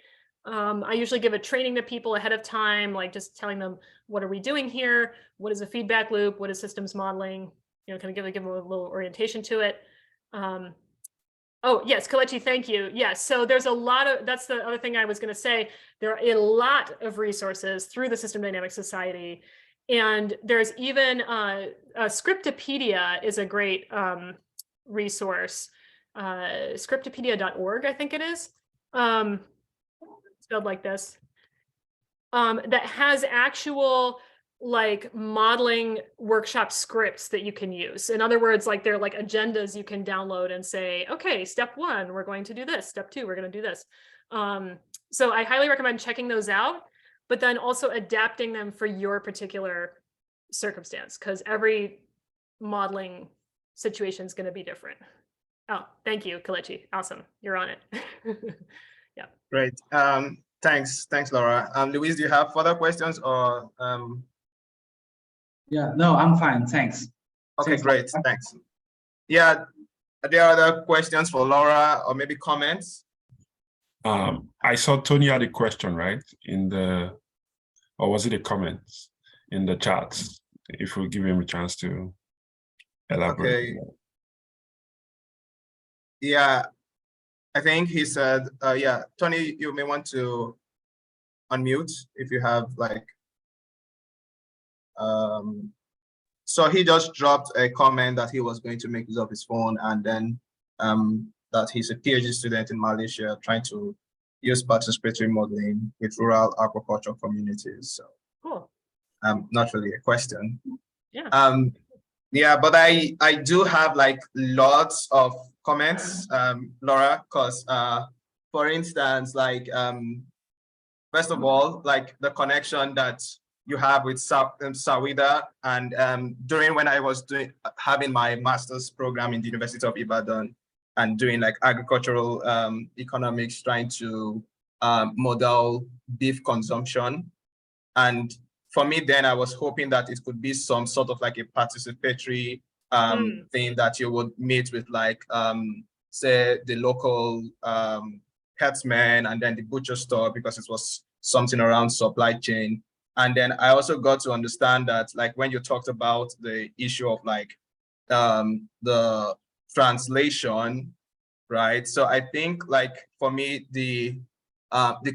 I usually give a training to people ahead of time, like just telling them, what are we doing here? What is a feedback loop? What is systems modeling? You know, kind of give them a little orientation to it. Oh, yes, Kelechi, thank you. Yes, so there's a lot of, that's the other thing I was going to say. There are a lot of resources through the System Dynamics Society. And there's even Scriptopedia is a great resource. Scriptopedia.org, I think it is. Spelled like this. That has actual like modeling workshop scripts that you can use. In other words, like they're like agendas you can download and say, okay, step 1, we're going to do this. Step 2, we're going to do this. So I highly recommend checking those out, but then also adapting them for your particular circumstance, because every modeling situation is going to be different. Oh, thank you, Kelechi. Awesome. You're on it. Yeah. Great. Thanks, Laura. Luis, do you have further questions or? Yeah, no, I'm fine. Thanks. Okay, great. Thanks. Yeah, are there other questions for Laura or maybe comments? I saw Tony had a question, right? In the, or was it a comment in the chat? If we give him a chance to elaborate. Okay. Yeah, I think he said, yeah, Tony, you may want to unmute if you have like, so he just dropped a comment that he was going to make use of his phone, and then that he's a PhD student in Malaysia trying to use participatory modeling with rural agriculture communities. So cool. Not really a question. Yeah. Yeah, but I do have like lots of comments, Laura, because for instance, like first of all, like the connection that you have with Sawida, and during when I was having my master's program in the University of Ibadan and doing like agricultural economics, trying to model beef consumption. And for me then, I was hoping that it could be some sort of like a participatory thing that you would meet with like, say the local herdsmen and then the butcher store, because it was something around supply chain. And then I also got to understand that like when you talked about the issue of like the translation, right? So I think like for me, the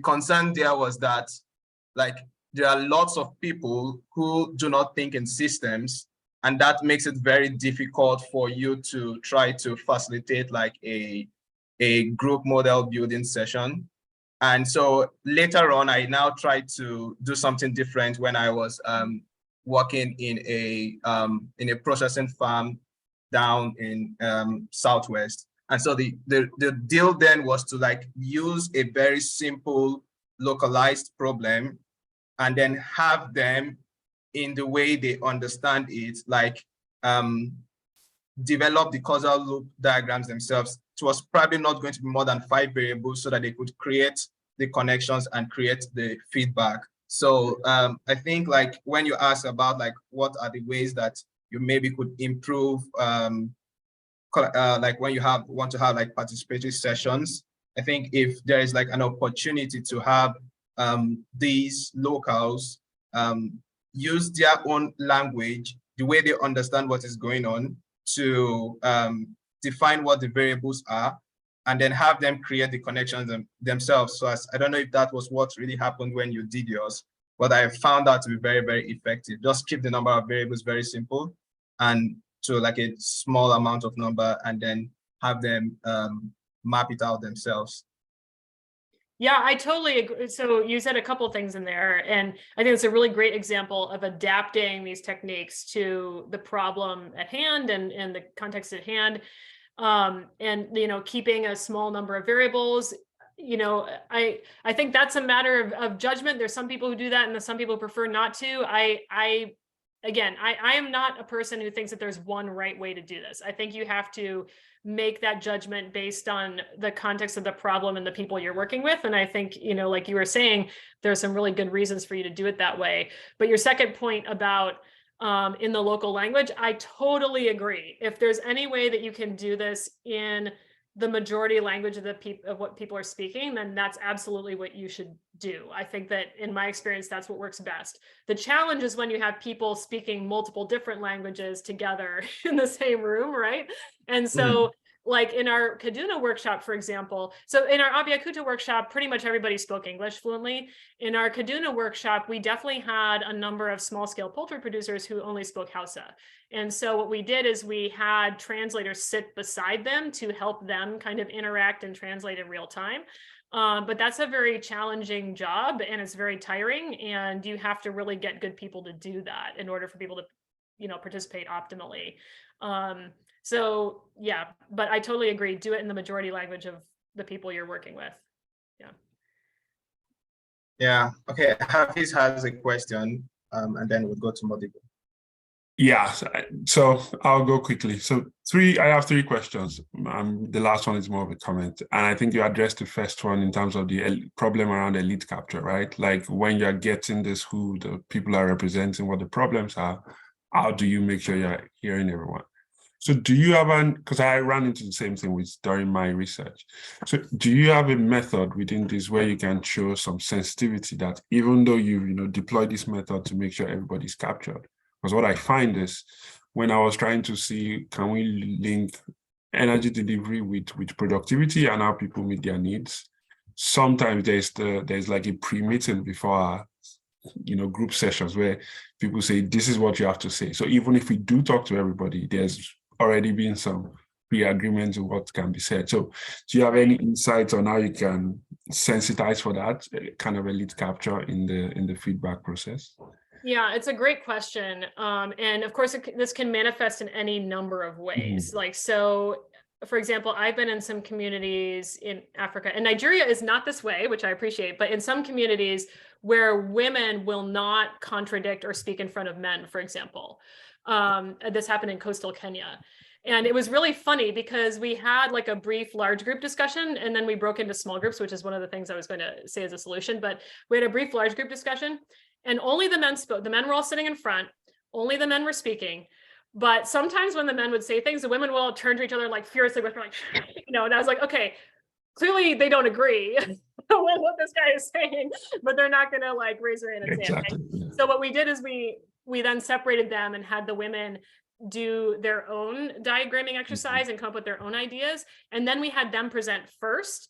concern there was that like there are lots of people who do not think in systems, and that makes it very difficult for you to try to facilitate like a group model building session. And so later on, I now tried to do something different when I was working in a processing farm down in Southwest. And so the deal then was to like use a very simple localized problem and then have them in the way they understand it, like develop the causal loop diagrams themselves. It was probably not going to be more than 5 variables so that they could create the connections and create the feedback. So I think like when you ask about like what are the ways that you maybe could improve, like when you want to have like participatory sessions, I think if there is like an opportunity to have these locals use their own language, the way they understand what is going on, to define what the variables are, and then have them create the connections themselves. So I don't know if that was what really happened when you did yours, but I found that to be very, very effective. Just keep the number of variables very simple and to like a small amount of number, and then have them map it out themselves. Yeah, I totally agree. So you said a couple of things in there, and I think it's a really great example of adapting these techniques to the problem at hand and the context at hand. And, you know, keeping a small number of variables. You know, I think that's a matter of judgment. There's some people who do that and some people prefer not to. Again, I am not a person who thinks that there's one right way to do this. I think you have to make that judgment based on the context of the problem and the people you're working with. And I think, you know, like you were saying, there's some really good reasons for you to do it that way. But your second point about in the local language, I totally agree. If there's any way that you can do this in the majority language of what people are speaking, then that's absolutely what you should do. I think that in my experience, that's what works best. The challenge is when you have people speaking multiple different languages together in the same room, right? And so like in our Kaduna workshop, for example, so in our Abiyakuta workshop, pretty much everybody spoke English fluently. In our Kaduna workshop, we definitely had a number of small scale poultry producers who only spoke Hausa. And so what we did is we had translators sit beside them to help them kind of interact and translate in real time. But that's a very challenging job and it's very tiring, and you have to really get good people to do that in order for people to, you know, participate optimally. So yeah, but I totally agree. Do it in the majority language of the people you're working with. Yeah. Yeah. Okay. Hafiz has a question, and then we'll go to Modibo. Yeah, so I'll go quickly. So I have three questions. The last one is more of a comment. And I think you addressed the first one in terms of the problem around elite capture, right? Like when you're getting this, who the people are representing, what the problems are, how do you make sure you're hearing everyone? So do you have because I ran into the same thing during my research. So do you have a method within this where you can show some sensitivity that even though you deploy this method to make sure everybody's captured? Because what I find is when I was trying to see, can we link energy delivery with productivity and how people meet their needs? Sometimes there's like a pre-meeting before our, group sessions where people say, this is what you have to say. So even if we do talk to everybody, there's already been some pre-agreements of what can be said. So do you have any insights on how you can sensitize for that kind of elite capture in the feedback process? Yeah, it's a great question. And of course, this can manifest in any number of ways. Like, so for example, I've been in some communities in Africa, and Nigeria is not this way, which I appreciate, but in some communities where women will not contradict or speak in front of men, for example. This happened in coastal Kenya. And it was really funny because we had like a brief large group discussion, and then we broke into small groups, which is one of the things I was going to say as a solution. But we had a brief large group discussion, and only the men spoke. The men were all sitting in front. Only the men were speaking. But sometimes when the men would say things, the women will all turn to each other like furiously, whisper, like, and I was like, okay, clearly they don't agree with what this guy is saying, but they're not going to like raise their hand and say it. Okay? So what we did is we then separated them and had the women do their own diagramming exercise and come up with their own ideas. And then we had them present first,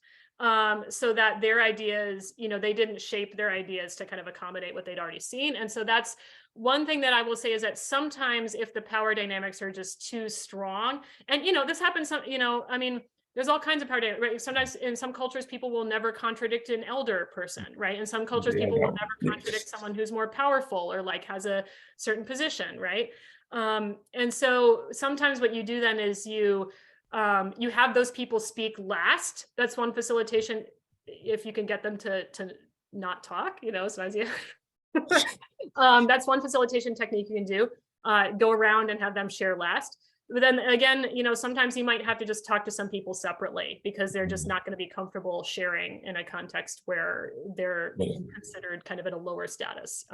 so that their ideas, they didn't shape their ideas to kind of accommodate what they'd already seen. And so that's one thing that I will say is that sometimes if the power dynamics are just too strong, and this happens, there's all kinds of power dynamics, right? Sometimes in some cultures, people will never contradict an elder person, right? In some cultures, people will never contradict someone who's more powerful or like has a certain position, right? And so sometimes what you do then is you have those people speak last. That's one facilitation, if you can get them to not talk, sometimes you that's one facilitation technique you can do. Go around and have them share last. But then again, sometimes you might have to just talk to some people separately because they're just not going to be comfortable sharing in a context where they're considered kind of at a lower status.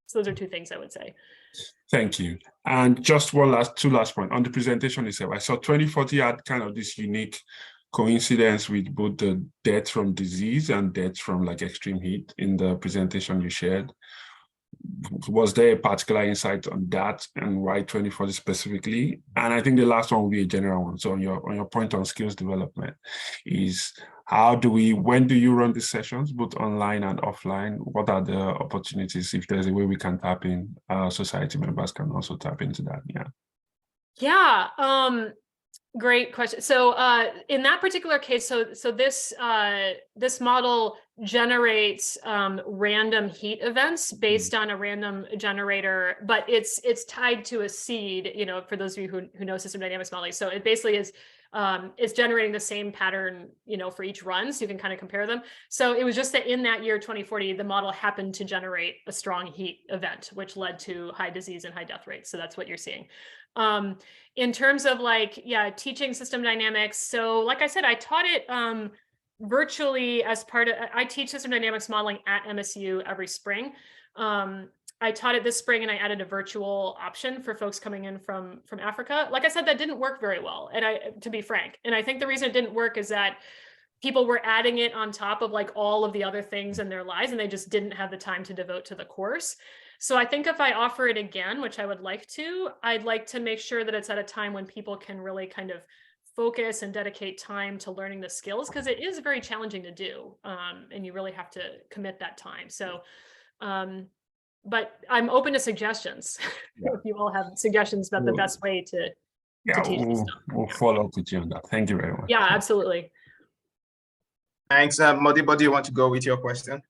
So those are two things I would say. Thank you. And just two last point on the presentation itself. I saw 2040 had kind of this unique coincidence with both the death from disease and death from like extreme heat in the presentation you shared. Was there a particular insight on that and why 2040 specifically? And I think the last one will be a general one. So on your point on skills development is when do you run these sessions, both online and offline? What are the opportunities? If there's a way we can tap in, society members can also tap into that. Yeah. Great question. So in that particular case, so this model generates random heat events based on a random generator, but it's tied to a seed, for those of you who know system dynamics modeling. So it basically is it's generating the same pattern, for each run, so you can kind of compare them. So it was just that in that year 2040, the model happened to generate a strong heat event, which led to high disease and high death rates. So that's what you're seeing. In terms of teaching system dynamics. So like I said, I taught it virtually as I teach system dynamics modeling at MSU every spring. I taught it this spring and I added a virtual option for folks coming in from Africa. Like I said, that didn't work very well. And to be frank, and I think the reason it didn't work is that people were adding it on top of like all of the other things in their lives, and they just didn't have the time to devote to the course. So I think if I offer it again, which I would like to, I'd like to make sure that it's at a time when people can really kind of focus and dedicate time to learning the skills, because it is very challenging to do. And you really have to commit that time. So, but I'm open to suggestions. Yeah. If you all have suggestions about the best way to teach this stuff. We'll follow up with you on that. Thank you very much. Yeah, absolutely. Thanks. Modibo, do you want to go with your question?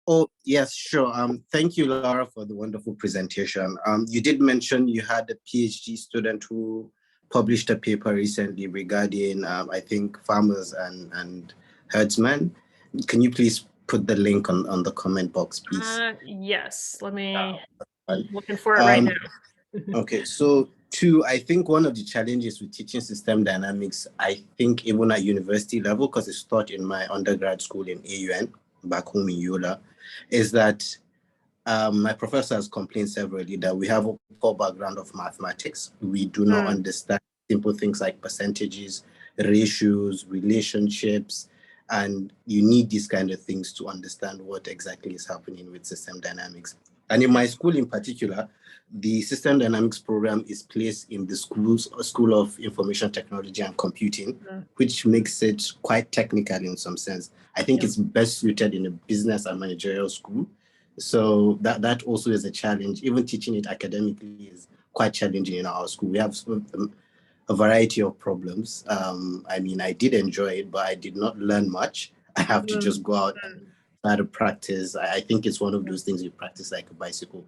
Oh, yes, sure. Thank you, Laura, for the wonderful presentation. You did mention you had a PhD student who published a paper recently regarding, I think, farmers and herdsmen. Can you please put the link on the comment box, please? Yes, let me, I'm looking for it right now. Okay, so I think one of the challenges with teaching system dynamics, I think even at university level, because it's taught in my undergrad school in AUN, back home in Yola, is that my professor has complained severally that we have a poor background of mathematics. We do not understand simple things like percentages, ratios, relationships, and you need these kind of things to understand what exactly is happening with system dynamics. And in my school in particular, the system dynamics program is placed in the School of Information Technology and Computing, which makes it quite technical in some sense. I think it's best suited in a business and managerial school. So that also is a challenge. Even teaching it academically is quite challenging in our school. We have a variety of problems. I mean, I did enjoy it, but I did not learn much. I have to just go out and try to practice. I think it's one of those things you practice like a bicycle.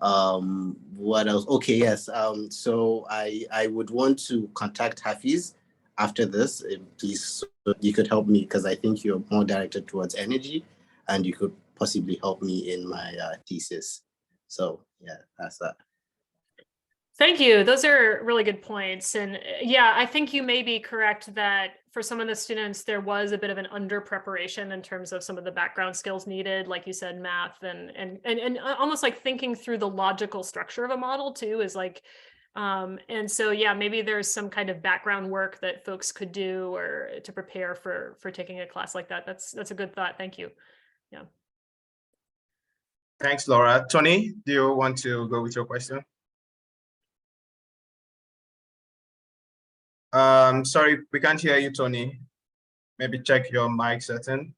What else? Okay, yes. So I would want to contact Hafiz after this, please, so you could help me, because I think you're more directed towards energy and you could possibly help me in my thesis. So yeah, that's that. Thank you. Those are really good points. And yeah, I think you may be correct that for some of the students, there was a bit of an under preparation in terms of some of the background skills needed, like you said, math and almost like thinking through the logical structure of a model too is like, and so, yeah, maybe there's some kind of background work that folks could do or to prepare for taking a class like that. That's a good thought. Thank you. Yeah. Thanks, Laura. Tony, do you want to go with your question? Sorry, we can't hear you, Tony. Maybe check your mic setting.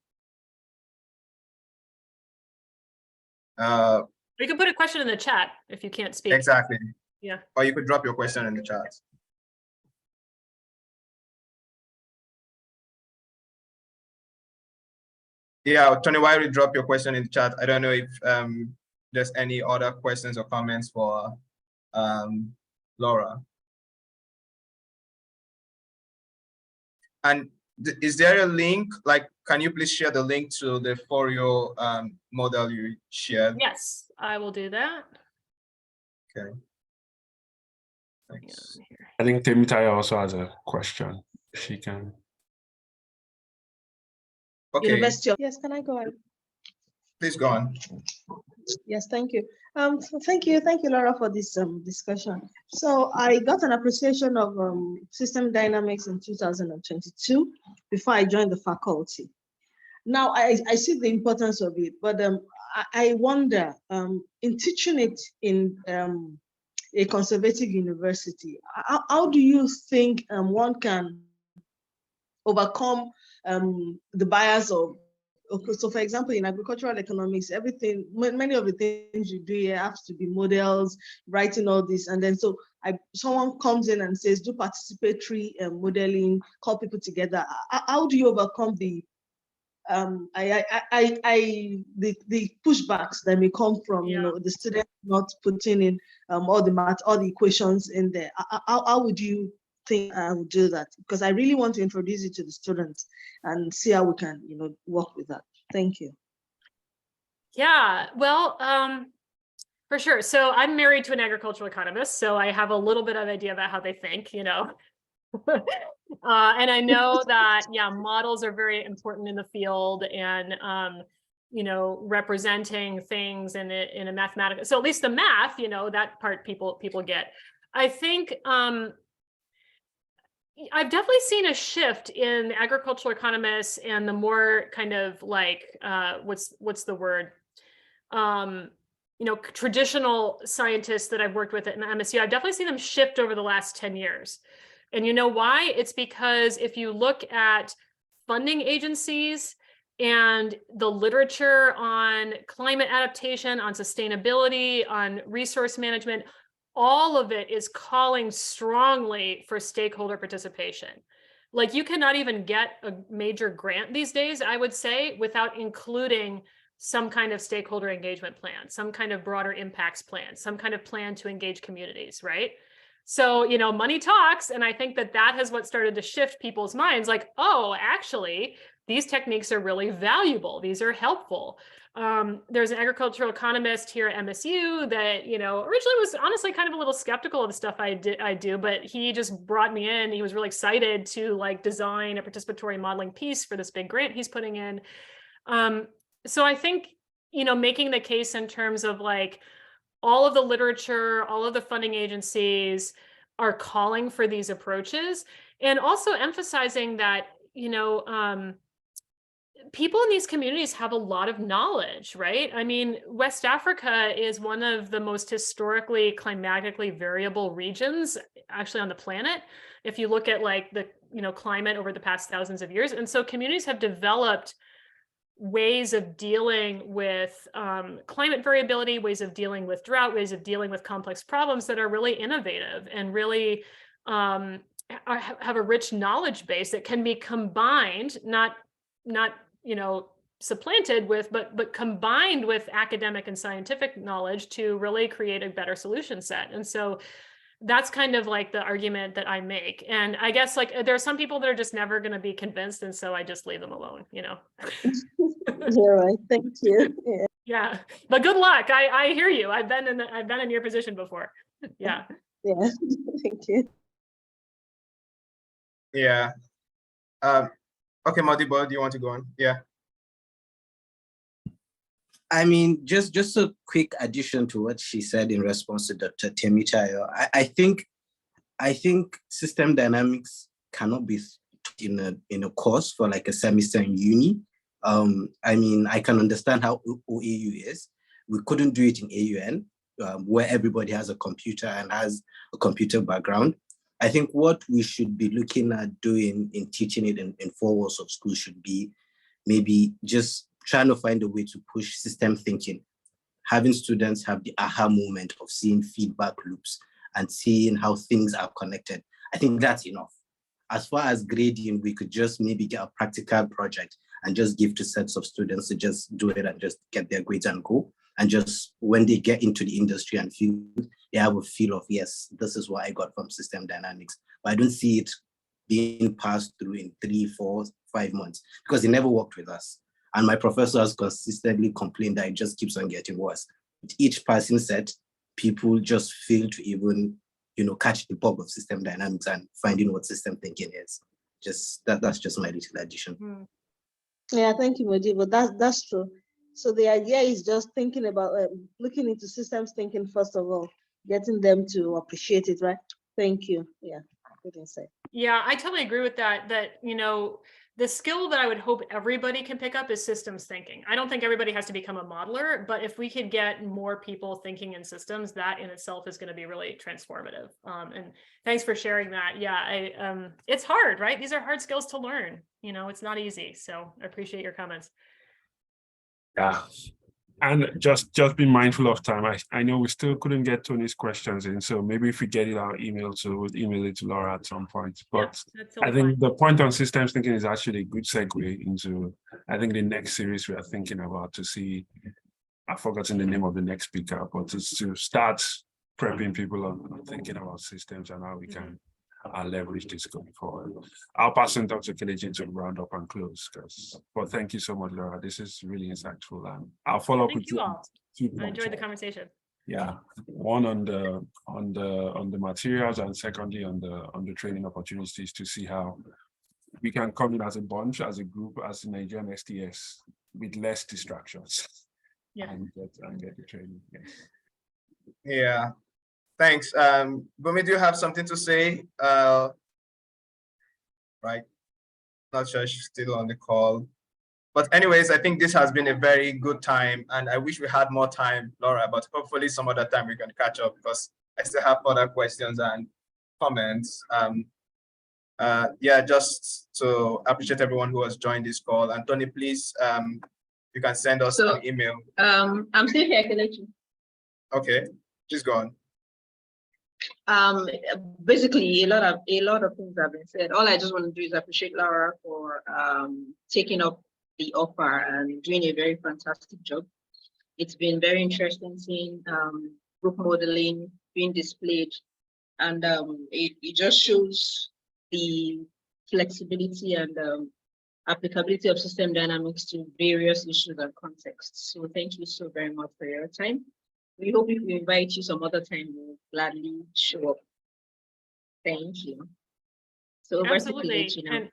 You can put a question in the chat if you can't speak. Exactly. Yeah. Or you could drop your question in the chat. Yeah, Tony, while you drop your question in the chat, I don't know if there's any other questions or comments for Laura. And is there a link? Like, can you please share the link to the Fourier model you shared? Yes, I will do that. Okay. Thanks. I think Temitaya also has a question. She can. Okay. University of, yes, can I go ahead? Please go on. Yes, thank you. So thank you, Laura, for this discussion. So I got an appreciation of system dynamics in 2022 before I joined the faculty. Now I see the importance of it, but I wonder, in teaching it in a conservative university, how do you think one can overcome the bias of, okay, so for example, in agricultural economics, everything, many of the things you do here have to be models, writing all this, and then so someone comes in and says, do participatory modeling, call people together. How do you overcome the pushbacks that may come from the students not putting in all the math, all the equations in there? How would you think I would do that? Because I really want to introduce it to the students and see how we can, work with that. Thank you. Yeah, well, for sure. So I'm married to an agricultural economist, so I have a little bit of idea about how they think, and I know that, yeah, models are very important in the field. And representing things in a mathematical, so at least the math, that part people get. I think I've definitely seen a shift in agricultural economists and the more kind of like what's the word, traditional scientists that I've worked with at MSU. I've definitely seen them shift over the last 10 years. And you know why? It's because if you look at funding agencies and the literature on climate adaptation, on sustainability, on resource management, all of it is calling strongly for stakeholder participation. Like, you cannot even get a major grant these days, I would say, without including some kind of stakeholder engagement plan, some kind of broader impacts plan, some kind of plan to engage communities, right? So, money talks. And I think that has what started to shift people's minds, like, oh, actually, these techniques are really valuable. These are helpful. There's an agricultural economist here at MSU that, originally was honestly kind of a little skeptical of the stuff I do, but he just brought me in. He was really excited to design a participatory modeling piece for this big grant he's putting in. So I think, making the case in terms of all of the literature, all of the funding agencies are calling for these approaches, and also emphasizing that, people in these communities have a lot of knowledge, right? I mean, West Africa is one of the most historically climatically variable regions actually on the planet, if you look at the climate over the past thousands of years. And so communities have developed ways of dealing with climate variability, ways of dealing with drought, ways of dealing with complex problems that are really innovative and really have a rich knowledge base that can be combined, not supplanted with, but combined with academic and scientific knowledge to really create a better solution set. And so that's kind of the argument that I make. And I guess there are some people that are just never going to be convinced, and so I just leave them alone, You're right. Thank you. Yeah. Yeah, but good luck. I hear you. I've been in your position before. Yeah. Yeah. Thank you. Yeah. Okay, Modibo, do you want to go on? Yeah. I mean, just a quick addition to what she said in response to Dr. Temichayo. I think system dynamics cannot be in a course for a semester in uni. I mean, I can understand how OAU is. We couldn't do it in AUN, where everybody has a computer and has a computer background. I think what we should be looking at doing in teaching it in 4 walls of school should be maybe just trying to find a way to push system thinking, having students have the aha moment of seeing feedback loops and seeing how things are connected. I think that's enough. As far as grading, we could just maybe get a practical project and just give to sets of students to just do it and just get their grades and go. And just when they get into the industry and field, they have a feel of, yes, this is what I got from system dynamics. But I don't see it being passed through in 3, 4, 5 months because they never worked with us. And my professor has consistently complained that it just keeps on getting worse. With each passing set, people just fail to even, catch the bug of system dynamics and finding what system thinking is. Just that's just my little addition. Yeah, thank you, Modibo. That's true. So the idea is just thinking about looking into systems thinking first of all, getting them to appreciate it, right? Thank you. Yeah, good insight. Yeah, I totally agree with that. The skill that I would hope everybody can pick up is systems thinking. I don't think everybody has to become a modeler, but if we could get more people thinking in systems, that in itself is going to be really transformative. And thanks for sharing that. Yeah, it's hard, right? These are hard skills to learn. It's not easy. So I appreciate your comments. Yeah. And just be mindful of time. I know we still couldn't get Tony's questions in, so maybe if we get it our email, so we'll email it to Laura at some point. But yeah, I think the point on systems thinking is actually a good segue into, I think, the next series we are thinking about to see, I've forgotten the name of the next speaker, but it's to start prepping people on thinking about systems and how we can leverage this going forward. I'll pass it on to Kelechi to round up and close. But thank you so much, Laura. This is really insightful, and I'll follow up with you all. I enjoyed the conversation. Yeah, one on the materials, and secondly on the training opportunities to see how we can come in as a bunch, as a group, as the Nigerian STS with less distractions. Yeah. And get the training. Yes. Yeah. Thanks. Bumi, do you have something to say? Right. Not sure she's still on the call. But anyways, I think this has been a very good time, and I wish we had more time, Laura, but hopefully some other time we can catch up, because I still have further questions and comments. Yeah, just to appreciate everyone who has joined this call. And Tony, please, you can send us an email. I'm still here, Kelechi. Okay, please go on. Basically, a lot of things have been said. All I just want to do is appreciate Laura for taking up the offer and doing a very fantastic job. It's been very interesting seeing group modeling being displayed, and it just shows the flexibility and applicability of system dynamics to various issues and contexts. So thank you so very much for your time. We hope if we invite you some other time, we'll gladly show up. Thank you. So absolutely, and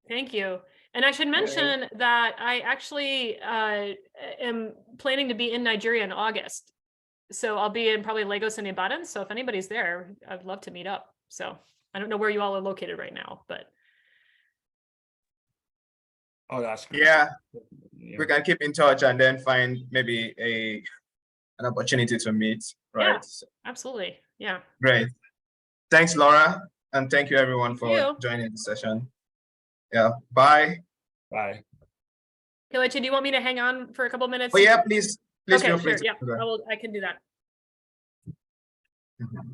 thank you. And I should mention that I actually am planning to be in Nigeria in August. So I'll be in probably Lagos and Ibadan. So if anybody's there, I'd love to meet up. So I don't know where you all are located right now, but. Oh, that's great. Yeah, we can keep in touch and then find maybe an opportunity to meet, right? Yeah, absolutely. Yeah. Great. Thanks, Laura. And thank you everyone for joining the session. Yeah, bye. Bye. Kelechi, do you want me to hang on for a couple minutes? Oh yeah, please okay, feel free sure. to. Yeah, I can do that. Mm-hmm.